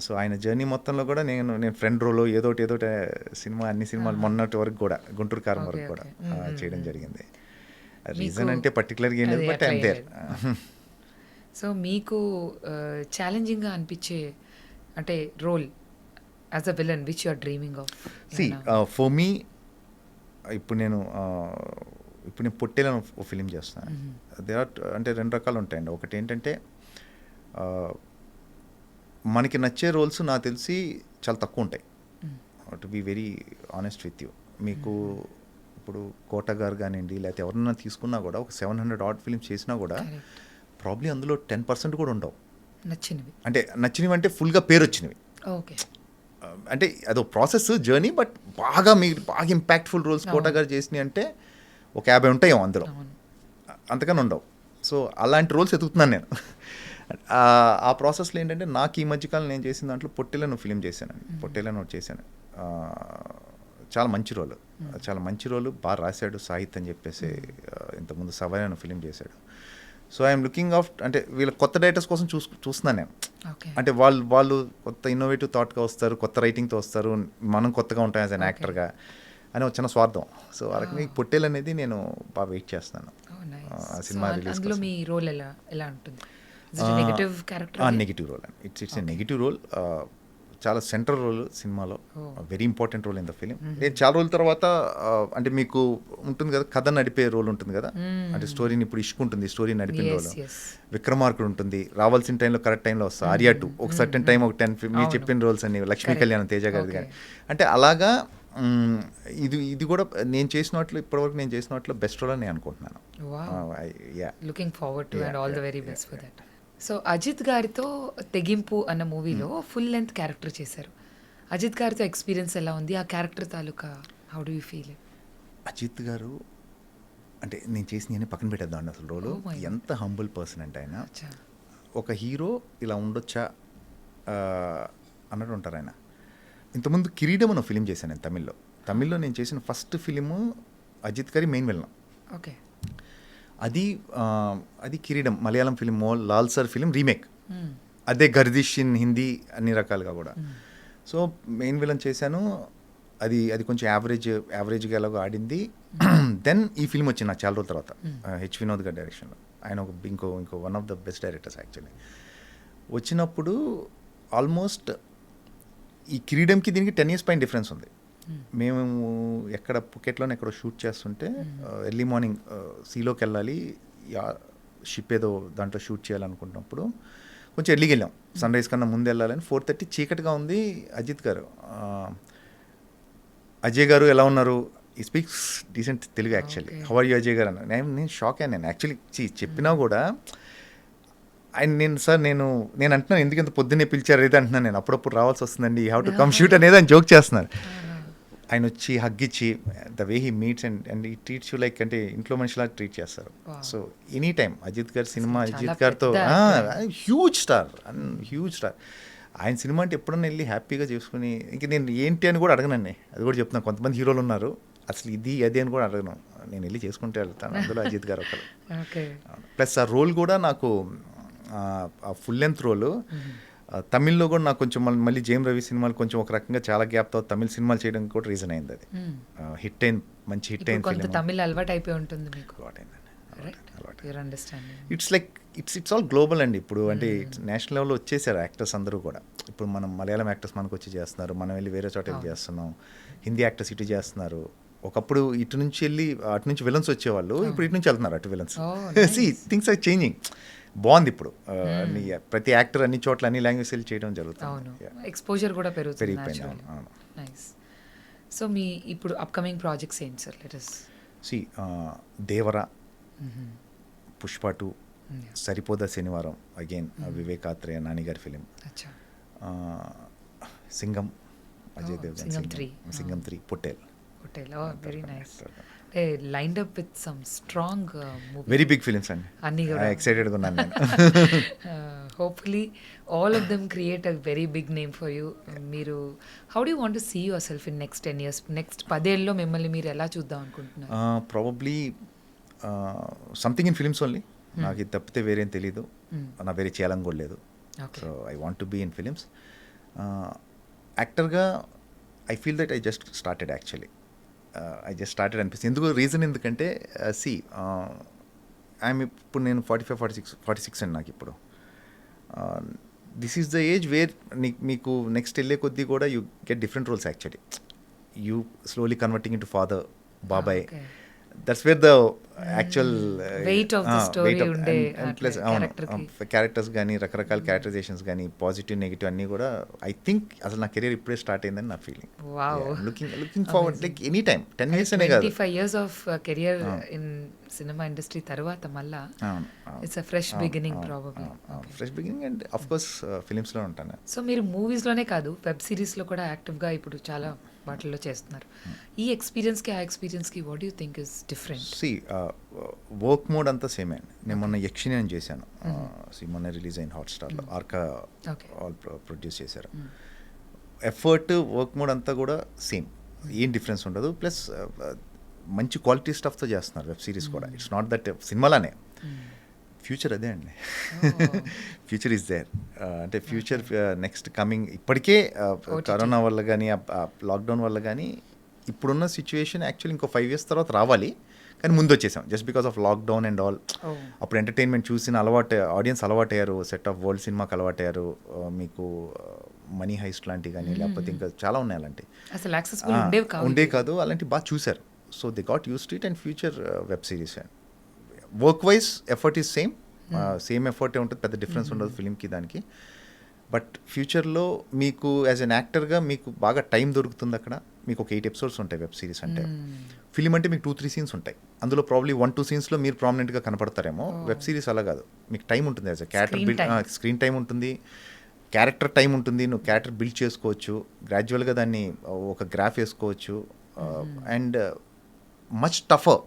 సో ఆయన జర్నీ మొత్తంలో కూడా నేను ఫ్రెండ్ రోలో ఏదోటి సినిమా, అన్ని సినిమాలు మొన్నటి వరకు కూడా గుంటూరు కారం వరకు కూడా చేయడం జరిగింది. రీజన్ అంటే పర్టికులర్గా ఏం లేదు, బట్ ఐఎమ్ దేర్. సో మీకు ఛాలెంజింగ్గా అనిపించే అంటే role as a villain which you are dreaming of? For me ఇప్పుడు నేను పొట్టేలను ఒక ఫిలిం చేస్తాను. అంటే 2 రకాలు ఉంటాయండి. ఒకటి ఏంటంటే మనకి నచ్చే రోల్స్ నాకు తెలిసి చాలా తక్కువ ఉంటాయి, to be very honest with you. మీకు ఇప్పుడు కోట గారు కానివ్వండి, లేకపోతే ఎవరన్నా తీసుకున్నా కూడా ఒక 700 odd ఫిలిమ్స్ చేసినా కూడా ప్రాబ్లీ అందులో 10% కూడా ఉండవు నచ్చినవి అంటే ఫుల్గా పేరు వచ్చినవి. ఓకే, అంటే అదో ప్రాసెస్ జర్నీ, బట్ బాగా ఇంపాక్ట్ఫుల్ రోల్స్ కోట గారు చేసినాయి అంటే ఒక 50 ఉంటాయేమో అందులో, అంతకన్నా ఉండవు. సో అలాంటి రోల్స్ ఎదుగుతున్నాను నేను. ఆ ప్రాసెస్లో ఏంటంటే నాకు ఈ మధ్యకాలం నేను చేసిన దాంట్లో పొట్టేలను ఫిలిం చేశానండి. పొట్టేలను చేశాను, చాలా మంచి రోలు, బాగా రాశాడు సాహిత్ అని చెప్పేసి. ఇంతకుముందు సవాయ్ అనే ఫిలిం చేశాడు. సో ఐఎమ్ లుకింగ్ ఆఫ్ అంటే వీళ్ళ కొత్త డైరెక్టర్స్ కోసం చూస్తున్నాను నేను. ఓకే. అంటే వాళ్ళు కొత్త ఇన్నోవేటివ్ థాట్గా వస్తారు, కొత్త రైటింగ్తో వస్తారు, మనం కొత్తగా ఉంటాం యాజ్ అన్ యాక్టర్గా అని ఒక చిన్న స్వార్థం. సో ఆ రకంగా ఈ పొట్టేలు అనేది నేను బాగా వెయిట్ చేస్తున్నాను ఆ సినిమా రిలీజ్. అందులో మీ రోల్ ఎలా ఉంటుంది? Negative character? నెగిటివ్ రోల్ అండి. It's a negative role. చాలా సెంట్రల్ రోల్ సినిమాలో, very important role in the film. నేను చాలా రోజుల తర్వాత అంటే మీకు ఉంటుంది కదా కథ నడిపే రోల్ ఉంటుంది కదా, అంటే స్టోరీని ఇప్పుడు ఇష్కుంటుంది, స్టోరీ నడిపిన రోల్. విక్రమార్కుడు ఉంటుంది, రావాల్సిన టైంలో కరెక్ట్ టైంలో వస్తుంది. ఆర్యా 2 ఒక సర్టన్ టైం ఒక 10 మీరు చెప్పిన రోల్స్ అన్ని, లక్ష్మీ కళ్యాణ్, తేజ గారిది కానీ, అంటే అలాగా ఇది కూడా నేను చేసిన వాటిలో ఇప్పటివరకు నేను చేసిన వాటిలో బెస్ట్ రోల్ అని నేను అనుకుంటున్నాను. Looking forward to and all the very best for that. So Ajith గారితో తెగింపు అన్న మూవీలో ఫుల్ లెంత్ క్యారెక్టర్ చేశారు. అజిత్ గారితో ఎక్స్పీరియన్స్ ఎలా ఉంది? ఆ క్యారెక్టర్ తాలూకా how do you feel? Ajith garu అంటే నేను చేసిన పక్కన పెట్టేద్దాం అసలు రోలు. ఎంత హంబుల్ పర్సన్ అంటే ఆయన, ఒక హీరో ఇలా ఉండొచ్చా అన్నట్టు ఉంటారు ఆయన. ఇంతకుముందు కిరీటం అన్న ఫిలిం చేశాను నేను తమిళ్లో నేను చేసిన ఫస్ట్ ఫిలిము అజిత్ గారి మెయిన్ విలన్. ఓకే. అది కిరీటం Malayalam film, Lal sir film remake. అదే గర్దిష్ ఇన్ హిందీ, అన్ని రకాలుగా కూడా. సో మెయిన్ విలన్ చేశాను. అది కొంచెం యావరేజ్గా ఎలాగో ఆడింది. దెన్ ఈ ఫిల్మ్ వచ్చింది నాకు చాలా రోజుల తర్వాత, హెచ్ వినోద్ గారి డైరెక్షన్లో. ఆయన ఒక ఇంకో one of the best directors actually. వచ్చినప్పుడు ఆల్మోస్ట్ ఈ కిరీడంకి దీనికి 10 years పైన డిఫరెన్స్ ఉంది. మేము ఎక్కడ పుకెట్లోనే ఎక్కడో షూట్ చేస్తుంటే ఎర్లీ మార్నింగ్ సీలోకి వెళ్ళాలి, షిప్ ఏదో దాంట్లో షూట్ చేయాలనుకుంటున్నప్పుడు కొంచెం ఎర్లీకి వెళ్ళాం, సన్ రైజ్ కన్నా ముందు వెళ్ళాలని. 4:30 చీకటిగా ఉంది. అజిత్ గారు, అజయ్ గారు ఎలా ఉన్నారు, ఈ speaks decent Telugu actually, how are you Ajay garu అన్నారు. నేను షాక్ అయ్యాను. నేను యాక్చువల్లీ చెప్పినా కూడా ఆయన నేను అంటున్నాను ఎందుకు ఇంత పొద్దున్నే పిలిచారు అయితే అంటున్నాను. నేను అప్పుడప్పుడు రావాల్సి వస్తుందండి, you have to come shoot అనేది ఆయన జోక్ చేస్తున్నారు. ఆయన వచ్చి హగ్ ఇచ్చి the way he meets and he treats you like, అంటే ఇంట్లో మనిషిలాగా ట్రీట్ చేస్తారు. సో ఎనీ టైమ్ అజిత్ గారి సినిమా, అజిత్ గారితో హ్యూజ్ స్టార్. ఆయన సినిమా అంటే ఎప్పుడన్నా వెళ్ళి హ్యాపీగా చేసుకుని, ఇంక నేను ఏంటి అని కూడా అడగనండి. అది కూడా చెప్తున్నాను, కొంతమంది హీరోలు ఉన్నారు అసలు ఇది అది అని కూడా అడగను, నేను వెళ్ళి చేసుకుంటే వెళ్తాను. అందులో అజిత్ గారు ఒకరు. ప్లస్ ఆ రోల్ కూడా నాకు ఫుల్ లెంత్ రోలు. తమిళ్లో కూడా నాకు కొంచెం మళ్ళీ జేమ్ రవి సినిమాలు కొంచెం ఒక రకంగా చాలా గ్యాప్తో తమిళ సినిమాలు చేయడం కూడా రీజన్ అయింది. అది మంచి హిట్ అయింది ఫిల్మ్. తమిళ అలవాటు అయిపోయి ఉంటుంది మీకు. ఇట్స్ ఆల్ గ్లోబల్ అండి ఇప్పుడు. అంటే నేషనల్ లెవెల్లో వచ్చేసారు యాక్టర్స్ అందరూ కూడా. ఇప్పుడు మనం మలయాళం యాక్టర్స్ మనకు వచ్చి చేస్తున్నారు, మనం వెళ్ళి వేరే చోట వెళ్ళి చేస్తున్నాం. హిందీ యాక్టర్స్ ఇటు చేస్తున్నారు. ఒకప్పుడు ఇటు నుంచి వెళ్ళి అటు నుంచి విలన్స్ వచ్చేవాళ్ళు, ఇప్పుడు ఇటు నుంచి వెళ్తున్నారు అటు విలన్స్. Things are changing. బాగుంది ఇప్పుడు. ప్రతి యాక్టర్ అన్ని చోట్ల అన్ని లాంగ్వేజ్ వెళ్ళి చేయడం జరుగుతుంది. ఎక్స్పోజర్ కూడా పెరిగిపోయింది. సో మీ ఇప్పుడు అప్కమింగ్ ప్రాజెక్ట్స్ ఏంటి sir? Let us see Devara, Pushpa 2, Saripodhaa Sanivaaram again Vivek Athreya Nani గారి film, Singham Ajay Devgn, Singham 3, Pottel. Very nice. lined up with some strong movies. Very big films అండి. అన్నీ కూడా ఎక్సైటెడ్గా ఉన్నాను నేను. Hopefully all of them create a very big name for you. మీరు how do you want to see yourself in next 10 years? Next 10 ఏళ్ళలో మిమ్మల్ని మీరు ఎలా చూద్దాం అనుకుంటున్నారు? Probably something in films only. నాకు ఇది తప్పితే వేరేం తెలీదు, నా వేరే చేయాలని కూడా లేదు. So I want to be in films. యాక్టర్గా I feel that I just started actually. అనిపిస్తుంది. ఎందుకంటే ఐఎమ్ ఇప్పుడు నేను 45-46 అండి నాకు ఇప్పుడు. This is the age where మీకు నెక్స్ట్ వెళ్ళే కొద్దీ కూడా you get different roles actually. You slowly converting into father, బాబాయ్. That's where the actual weight of the story ఉండే. ప్లస్ క్యారెక్టర్స్ కానీ రకరకాల క్యారెక్టరైజేషన్స్ కానీ పాజిటివ్ నెగిటివ్ అన్నీ కూడా ఐ థింక్ అసలు నా కెరీర్ ఇప్పుడే స్టార్ట్ అయిందని నా feeling. Looking forward like any time 10 years అనే కాదు, 25 years of career in cinema industry తర్వాత మళ్ళా it's a fresh beginning probably. Fresh beginning and of course ఫిలిమ్స్లో ఉంటాను. సో మీరు మూవీస్లోనే కాదు వెబ్ సిరీస్లో కూడా యాక్టివ్గా ఇప్పుడు చాలా వాటిల్లో చేస్తున్నారు. ఈ ఎక్స్పీరియన్స్కి ఆ ఎక్స్పీరియన్స్కి what do you think is different? Work mode అంతా సేమే. నేను మొన్న యక్షిని అని చేశాను, మొన్న రిలీజ్ అయిన హాట్స్టార్లో. ఆర్కా ఆల్ ప్రొడ్యూస్ చేశారు. ఎఫర్ట్ వర్క్ మోడ్ అంతా కూడా సేమ్, ఏం డిఫరెన్స్ ఉండదు. ప్లస్ మంచి క్వాలిటీ స్టఫ్తో చేస్తున్నారు వెబ్ సిరీస్ కూడా. ఇట్స్ నాట్ దట్ సినిమాలానే ఫ్యూచర్ అదే అండి. Oh. Future is there. అంటే ఫ్యూచర్ నెక్స్ట్ కమింగ్ ఇప్పటికే OTT. కరోనా వల్ల కానీ లాక్డౌన్ వల్ల కానీ ఇప్పుడున్న సిచ్యువేషన్ యాక్చువల్లీ ఇంకో 5 years తర్వాత రావాలి, కానీ ముందు వచ్చేసాం just because of lockdown and all. Oh. అప్పుడు ఎంటర్టైన్మెంట్ చూసిన అలవాటు ఆడియన్స్ అలవాటయ్యారు, సెట్ ఆఫ్ వరల్డ్ సినిమాకి అలవాటయ్యారు. మీకు మనీ హైస్ట్ లాంటివి కానీ లేకపోతే ఇంకా చాలా ఉన్నాయి అలాంటి. అసలు యాక్సెసిబుల్ ఉండేవి కావు. ఉండే కాదు, అలాంటి బాగా చూశారు. So they got use to it. And future web series work wise effort is same ఎఫర్టే ఉంటుంది, పెద్ద డిఫరెన్స్ ఉండదు ఫిలింకి దానికి. బట్ ఫ్యూచర్లో మీకు యాజ్ అన్ యాక్టర్గా మీకు బాగా టైం దొరుకుతుంది అక్కడ. మీకు ఒక 8 episodes ఉంటాయి వెబ్ సిరీస్ అంటే. ఫిలిం అంటే మీకు 2-3 scenes ఉంటాయి, అందులో ప్రాబ్లీ 1-2 scenesలో మీరు ప్రామినెంట్గా కనపడతారేమో. వెబ్ సిరీస్ అలా కాదు, మీకు టైం ఉంటుంది as a character screen time ఉంటుంది, క్యారెక్టర్ టైం ఉంటుంది. నువ్వు క్యారెక్టర్ బిల్డ్ చేసుకోవచ్చు, గ్రాడ్యువల్గా దాన్ని ఒక గ్రాఫ్ వేసుకోవచ్చు. And much టఫర్.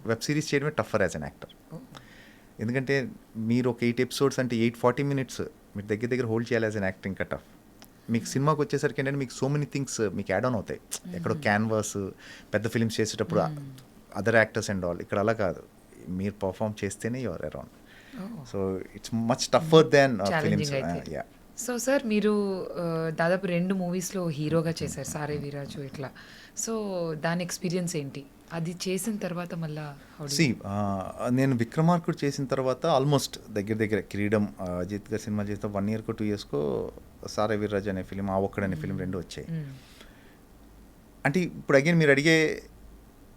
వెబ్ సిరీస్ చేయడమే టఫర్ యాజ్ అన్ యాక్టర్. ఎందుకంటే మీరు ఒక 8 episodes అంటే 840 minutes మీరు దగ్గర దగ్గర హోల్డ్ చేయాలి యాజ్ అన్ యాక్టర్, ఇంకా టఫ్. మీకు సినిమాకి వచ్చేసరికి ఏంటంటే మీకు సో మెనీ థింగ్స్ మీకు యాడ్ ఆన్ అవుతాయి. ఎక్కడో క్యాన్వాస్ పెద్ద ఫిల్మ్స్ చేసేటప్పుడు అదర్ యాక్టర్స్ అండ్ ఆల్, ఇక్కడ అలా కాదు, మీరు పర్ఫామ్ చేస్తేనే your around. So it's much టఫర్ than films. Yeah. So sir మీరు దాదాపు 2 మూవీస్లో హీరోగా చేశారు, సారే వీరాజు ఇట్లా. సో దాని ఎక్స్పీరియన్స్ ఏంటి? అది చేసిన తర్వాత మళ్ళా నేను విక్రమార్కుడు చేసిన తర్వాత ఆల్మోస్ట్ దగ్గర దగ్గర కిరీడం అజిత్ గారి సినిమా చేస్తే 1 year 2 years సారే వీర్రాజు అనే ఫిలిం, ఆ ఒక్కడనే ఫిలిం 2 వచ్చాయి. అంటే ఇప్పుడు అగైన్ మీరు అడిగే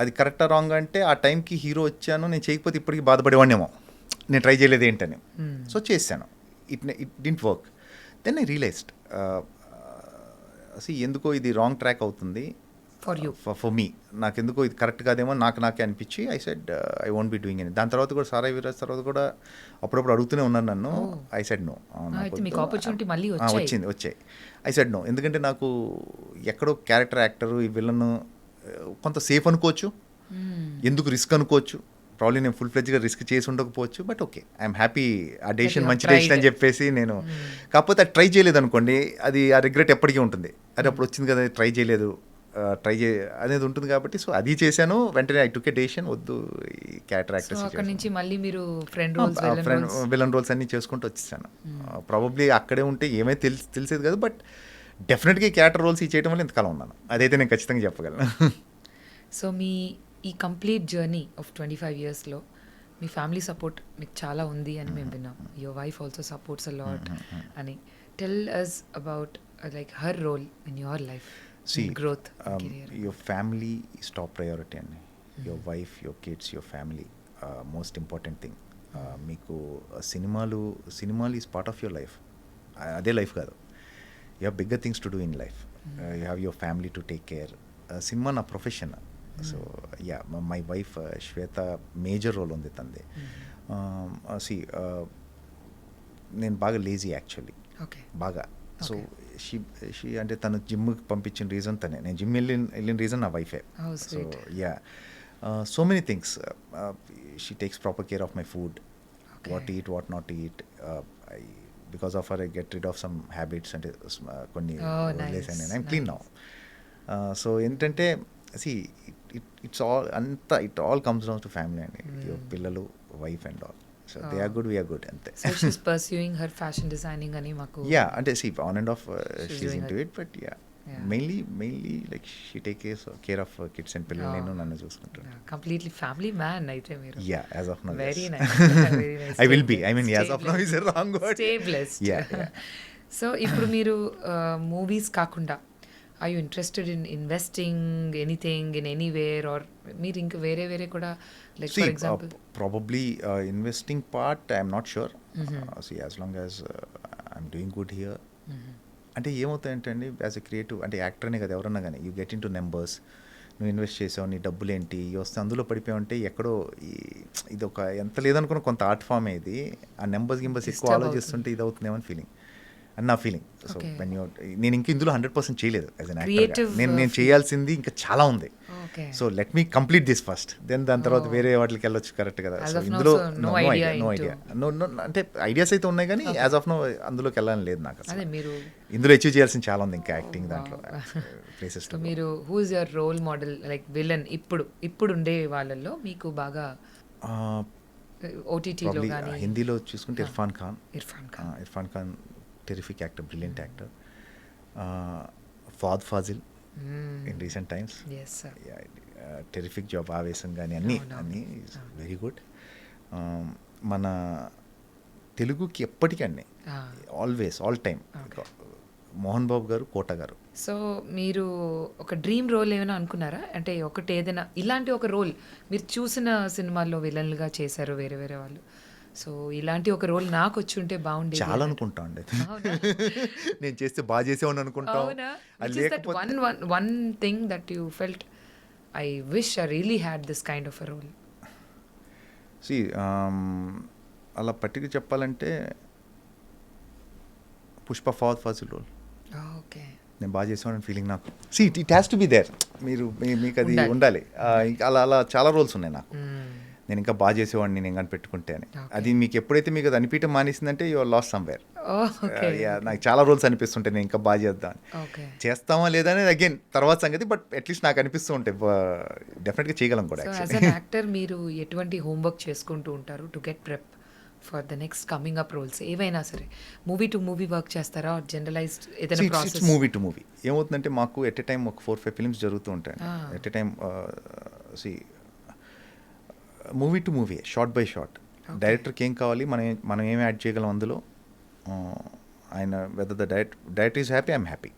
అది కరెక్టా రాంగ్ అంటే, ఆ టైంకి హీరో వచ్చాను, నేను చేయకపోతే ఇప్పటికీ బాధపడేవాడినేమో, నేను ట్రై చేయలేదు ఏంటని. సో చేశాను, it didn't work. Then I realized ఎందుకో ఇది రాంగ్ ట్రాక్ అవుతుంది ఫర్ మీ, నాకెందుకో ఇది కరెక్ట్ కాదేమో నాకే అనిపించి I said I won't be doing any. దాని తర్వాత కూడా సారా వీరాజ్ తర్వాత కూడా అప్పుడప్పుడు అడుగుతూనే ఉన్నాను నన్ను. I said no. వచ్చాయి. ఐ సెడ్ నో, ఎందుకంటే నాకు ఎక్కడో క్యారెక్టర్ యాక్టర్ ఈ విలన్ కొంత సేఫ్ అనుకోవచ్చు, ఎందుకు రిస్క్ అనుకోవచ్చు. ప్రాబ్లీ నేను ఫుల్ ఫ్లెడ్జ్గా రిస్క్ చేసి ఉండకపోవచ్చు, బట్ ఓకే ఐఎమ్ హ్యాపీ. ఆ డెసిషన్ మంచి డెసిషన్ అని చెప్పేసి నేను, కాకపోతే అది ట్రై చేయలేదు అనుకోండి, అది ఆ రిగ్రెట్ ఎప్పటికీ ఉంటుంది. అది అప్పుడు వచ్చింది కదా, ట్రై చేయలేదు అనేది ఉంటుంది. కాబట్టి సో అది చేశాను, వెంటనే ఐ టుక్ ఏ డెసిషన్, వద్దు ఈ క్యారెక్టర్ యాక్టర్స్. అక్కడ నుంచి మళ్ళీ మీరు విలన్ రోల్స్ అన్నీ చేసుకుంటూ వచ్చేసాను. ప్రాబబ్లీ అక్కడే ఉంటే ఏమైతే తెలిసేది కదా, బట్ డెఫినెట్గా ఈ క్యారెక్టర్ రోల్స్ చేయడం వల్ల ఇంతకాలం ఉన్నాను, అదైతే నేను ఖచ్చితంగా చెప్పగలను. సో మీ ఈ కంప్లీట్ జర్నీ ఆఫ్ 25 yearsలో మీ ఫ్యామిలీ సపోర్ట్ మీకు చాలా ఉంది అని మేము విన్నాం. Your wife also supports a lot అని. Tell us about like her role in your life, growth, your family is top priority అండి. your wife, your kids, your family, most important thing. మీకు సినిమాలు is part of your life, అదే లైఫ్ కాదు. You have bigger things to do in life. You have your family to take care. Cinema నా profession. So yeah, my wife Shweta major role ఉంది తంది. నేను బాగా లేజీ యాక్చువల్లీ, బాగా. సో షీ అంటే తను జిమ్కి పంపించిన రీజన్ తనే, నేను జిమ్ వెళ్ళిన రీజన్ నా వైఫే. So yeah, so many things. She takes proper care of my food, what eat, what not eat. Because of her I get rid of some habits, అంటే కొన్ని వదిలేసాను నేను. I'm clean now. సో ఏంటంటే ఇట్స్ ఆల్ అంతా it all comes down to family అండి. పిల్లలు, wife and all. So they are good, we are good ante. So she's pursuing her fashion designing ani maku. Yeah, ante see on and off she's into it, but yeah. Mainly like she take care of kids and పిల్లలు, నేను నన్ను చూసుకుంటాను. Completely family man aithe మీరు. Yeah, as of now. Very nice. Very nice. I will be. I mean, as of now is a wrong word. Stay blessed. Yeah. So ఇప్పుడు మీరు మూవీస్ కాకుండా are you interested in investing anything in anywhere, or మీరు ఇంకా వేరే కూడా, like for example probably investing part I'm not sure. See, as long as I'm doing good here. అంటే ఏమవుతాయంటే అండి, యాజ్ ఎ క్రియేటివ్ అంటే యాక్టర్ అనే కదా ఎవరన్నా కానీ, you get in to numbers. నువ్వు ఇన్వెస్ట్ చేసావు, నీ డబ్బులు ఏంటి వస్తే అందులో పడిపోయావంటే ఎక్కడో ఇది ఒక ఎంత లేదనుకున్న కొంత ఆర్ట్ ఫామ్ ఇది. ఆ నెంబర్స్ ఎక్కువ ఆలోచిస్తుంటే ఇది అవుతుందేమని ఫీలింగ్ అని నా ఫీలింగ్. సో వెన్ యూ, నేను ఇంకా ఇందులో 100% చేయలేదు యాజ్ అన్ యాక్టర్. నేను చేయాల్సింది ఇంకా చాలా ఉంది. So let me complete this first, then దాని తర్వాత వేరే వాటికి వెళ్ళొచ్చు. కరెక్ట్ కదా. సో ఇందులో నో ఐడియా అంటే ఐడియాస్ అయితే ఉన్నాయి కానీ యాజ్ ఆఫ్ నో అందులోకి వెళ్ళాలని లేదు నాకు అసలు. ఇందులో అచీవ్ చేయాల్సింది చాలా ఉంది ఇంకా యాక్టింగ్ దాంట్లో ప్లేసెస్. మీరు who is your role model, like villain ఇప్పుడు ఉండే వాళ్ళల్లో మీకు బాగా? ఓటీటీలో కానీ హిందీలో చూసుకుంటే Irrfan Khan Irrfan Khan terrific actor, brilliant actor. Fahadh Faasil in recent times, yes sir. Terrific job. Aavesham కానీ అన్నీ వెరీ గుడ్. మన తెలుగుకి ఎప్పటికండి always all time Mohan Babu garu, Kota గారు. సో మీరు ఒక డ్రీమ్ రోల్ ఏమైనా అనుకున్నారా? అంటే ఒకటి ఏదైనా ఇలాంటి ఒక రోల్ మీరు చూసిన సినిమాల్లో విలన్లుగా చేశారు వేరే వేరే వాళ్ళు. సో ఇలాంటి ఒక రోల్ నాకు వచ్చి ఉంటే బాగుండేది. చాలా అనుకుంటా అండి. నేను చేస్తే బాగా చేసేవాడిని అనుకుంటా. One thing that you felt I wish I really had this kind of a role. అలా పట్టిక చెప్పాలంటే పుష్ప ఫాద్ ఫాజిల్ రోల్ ఓకే, నేను బాగా చేసాను ఫీలింగ్ నాకు. It has to be there. మీకు అది ఉండాలి. అలా అలా చాలా రోల్స్ ఉన్నాయి నాకు. నేను ఇంకా బాగా చేసేవాడిని నేను ఇంకా పెట్టుకుంటే అని. అది మీకు ఎప్పుడైతే మీకు అది అనిపించడం మానేసిందంటే యు ఆర్ లాస్ట్ సమ్వేర్. నాకు చాలా రోల్స్ అనిపిస్తుంటాయి నేను ఇంకా బాగా చేద్దాం, చేస్తామా లేదా అనేది అగైన్ తర్వాత సంగతి. బట్ అట్లీస్ట్ నాకు అనిపిస్తూ ఉంటాయి డెఫినెట్గా చేయగలం కూడా. యాక్టర్ మీరు ఎటువంటి హోంవర్క్ చేసుకుంటూ ఉంటారు to get prep for the next coming up roles ఏవైనా సరే? మూవీ టు మూవీ వర్క్ చేస్తారా, జనరలైజ్డ్ ఏదైనా ప్రాసెస్? మూవీ టు మూవీ ఏమవుతుందంటే మాకు ఎట్ ఎ టైం ఒక 4-5 ఫిల్మ్స్ జరుగుతూ ఉంటాయి. At a time movie to movie, shot by shot. డైరెక్టర్కి ఏం కావాలి, మనం ఏం యాడ్ చేయగలం అందులో. ఆయన whether the director is happy, I'm happy.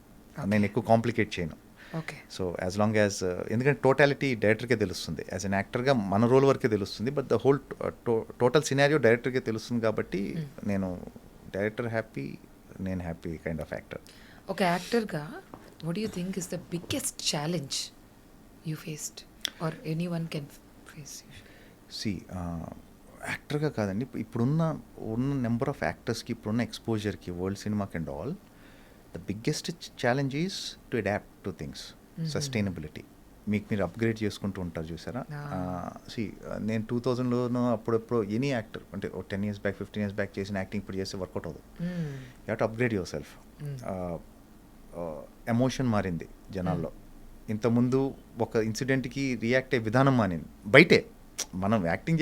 నేను ఎక్కువ కాంప్లికేట్ చేయను. Okay. So as long as, ఎందుకంటే టోటాలిటీ డైరెక్టర్కే తెలుస్తుంది. యాజ్ అన్ యాక్టర్గా మన రోల్ వరకే తెలుస్తుంది. But the whole total scenario డైరెక్టర్కే తెలుస్తుంది. కాబట్టి నేను డైరెక్టర్ హ్యాపీ, నేను హ్యాపీ కైండ్ ఆఫ్ యాక్టర్. ఒక యాక్టర్గా what you think is the biggest challenge you faced or any one can face? యాక్టర్గా కాదండి, ఇప్పుడున్న నెంబర్ ఆఫ్ యాక్టర్స్కి, ఇప్పుడున్న ఎక్స్పోజర్కి, వరల్డ్ సినిమాకి and all, the biggest challenge is to adapt to things. Sustainability. మీరు అప్గ్రేడ్ చేసుకుంటూ ఉంటారు చూసారా. నేను 2000లోనూ అప్పుడప్పుడు ఎనీ యాక్టర్ అంటే 10 years బ్యాక్, 15 years బ్యాక్ చేసిన యాక్టింగ్ ఇప్పుడు చేస్తే వర్కౌట్ అవ్వదు. You have to upgrade your self. Emotion మారింది జనాల్లో. ఇంతకుముందు ఒక ఇన్సిడెంట్కి రియాక్ట్ అయ్యే విధానం మారింది. బయటే మనం యాక్టింగ్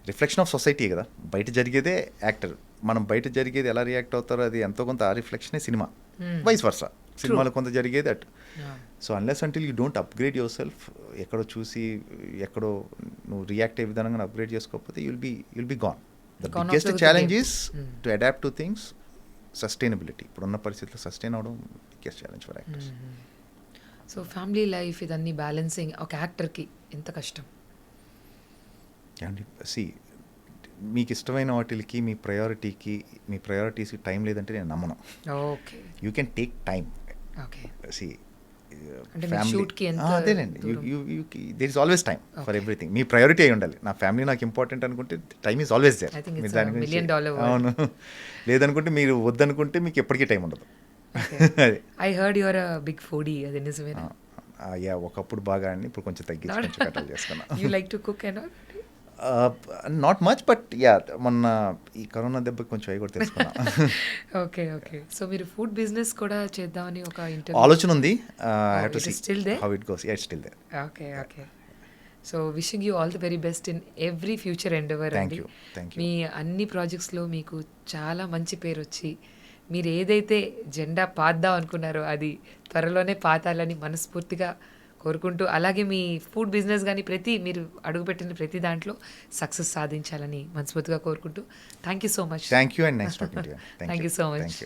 రిఫ్లెక్షన్ ఆఫ్ సొసైటీ కదా, బయట జరిగేదే యాక్టర్. మనం బయట జరిగేది ఎలా రియాక్ట్ అవుతారో అది ఎంతో కొంత ఆ రిఫ్లెక్షనే సినిమా. వైస్ వర్సా, సినిమాలో కొంత జరిగేది at. So unless until you don't upgrade yourself, ఎక్కడో చూసి ఎక్కడో నువ్వు రియాక్ట్ అయ్యే విధానంగా అప్గ్రేడ్ చేసుకోకపోతే you'll be gone. The biggest challenge is to adapt to things. Sustainability ఇప్పుడున్న పరిస్థితుల్లో సస్టైన్ అవడం biggest challenge for actors. So family life ఇదన్నీ బ్యాలెన్సింగ్ ఒక యాక్టర్కి ఎంత కష్టం? మీకు ఇష్టమైన వాటికి, మీ ప్రయారిటీస్కి టైం లేదంటే నేను నమ్మను. Okay, you can take time. Okay. అదేనండి, there is always time for everything. మీ ప్రయారిటీ అయి ఉండాలి. నా ఫ్యామిలీ నాకు ఇంపార్టెంట్ అనుకుంటే టైం ఈజ్ ఆల్వేస్ దేర్. అవును, లేదనుకుంటే మీరు వద్దనుకుంటే మీకు ఎప్పటికీ టైం ఉండదు. I heard you are a big foodie, అది నిజమేనా? ఒకప్పుడు బాగా అండి, ఇప్పుడు కొంచెం తగ్గించి కట్టలు చేసుకున్నా. You like to cook and all? Not much, but మొన్న ఈ కరోనా దెబ్బకి కొంచెం అవి కూడా తెలుసుకున్నా. ఓకే. సో మీరు ఫుడ్ బిజినెస్ కూడా చేద్దామని ఒక ఆలోచన ఉంది. How it goes. Okay. So wishing you all the very best in every future endeavour అండి. మీ అన్ని ప్రాజెక్ట్స్లో మీకు చాలా మంచి పేరు వచ్చి మీరు ఏదైతే జెండా పాద్దాం అనుకున్నారో అది త్వరలోనే పాతాలని మనస్ఫూర్తిగా కోరుకుంటూ, అలాగే మీ ఫుడ్ బిజినెస్ కానీ మీరు అడుగుపెట్టిన ప్రతి దాంట్లో సక్సెస్ సాధించాలని మనస్ఫూర్తిగా కోరుకుంటూ thank you so much. Thank you and nice talking to you. Thank you so much.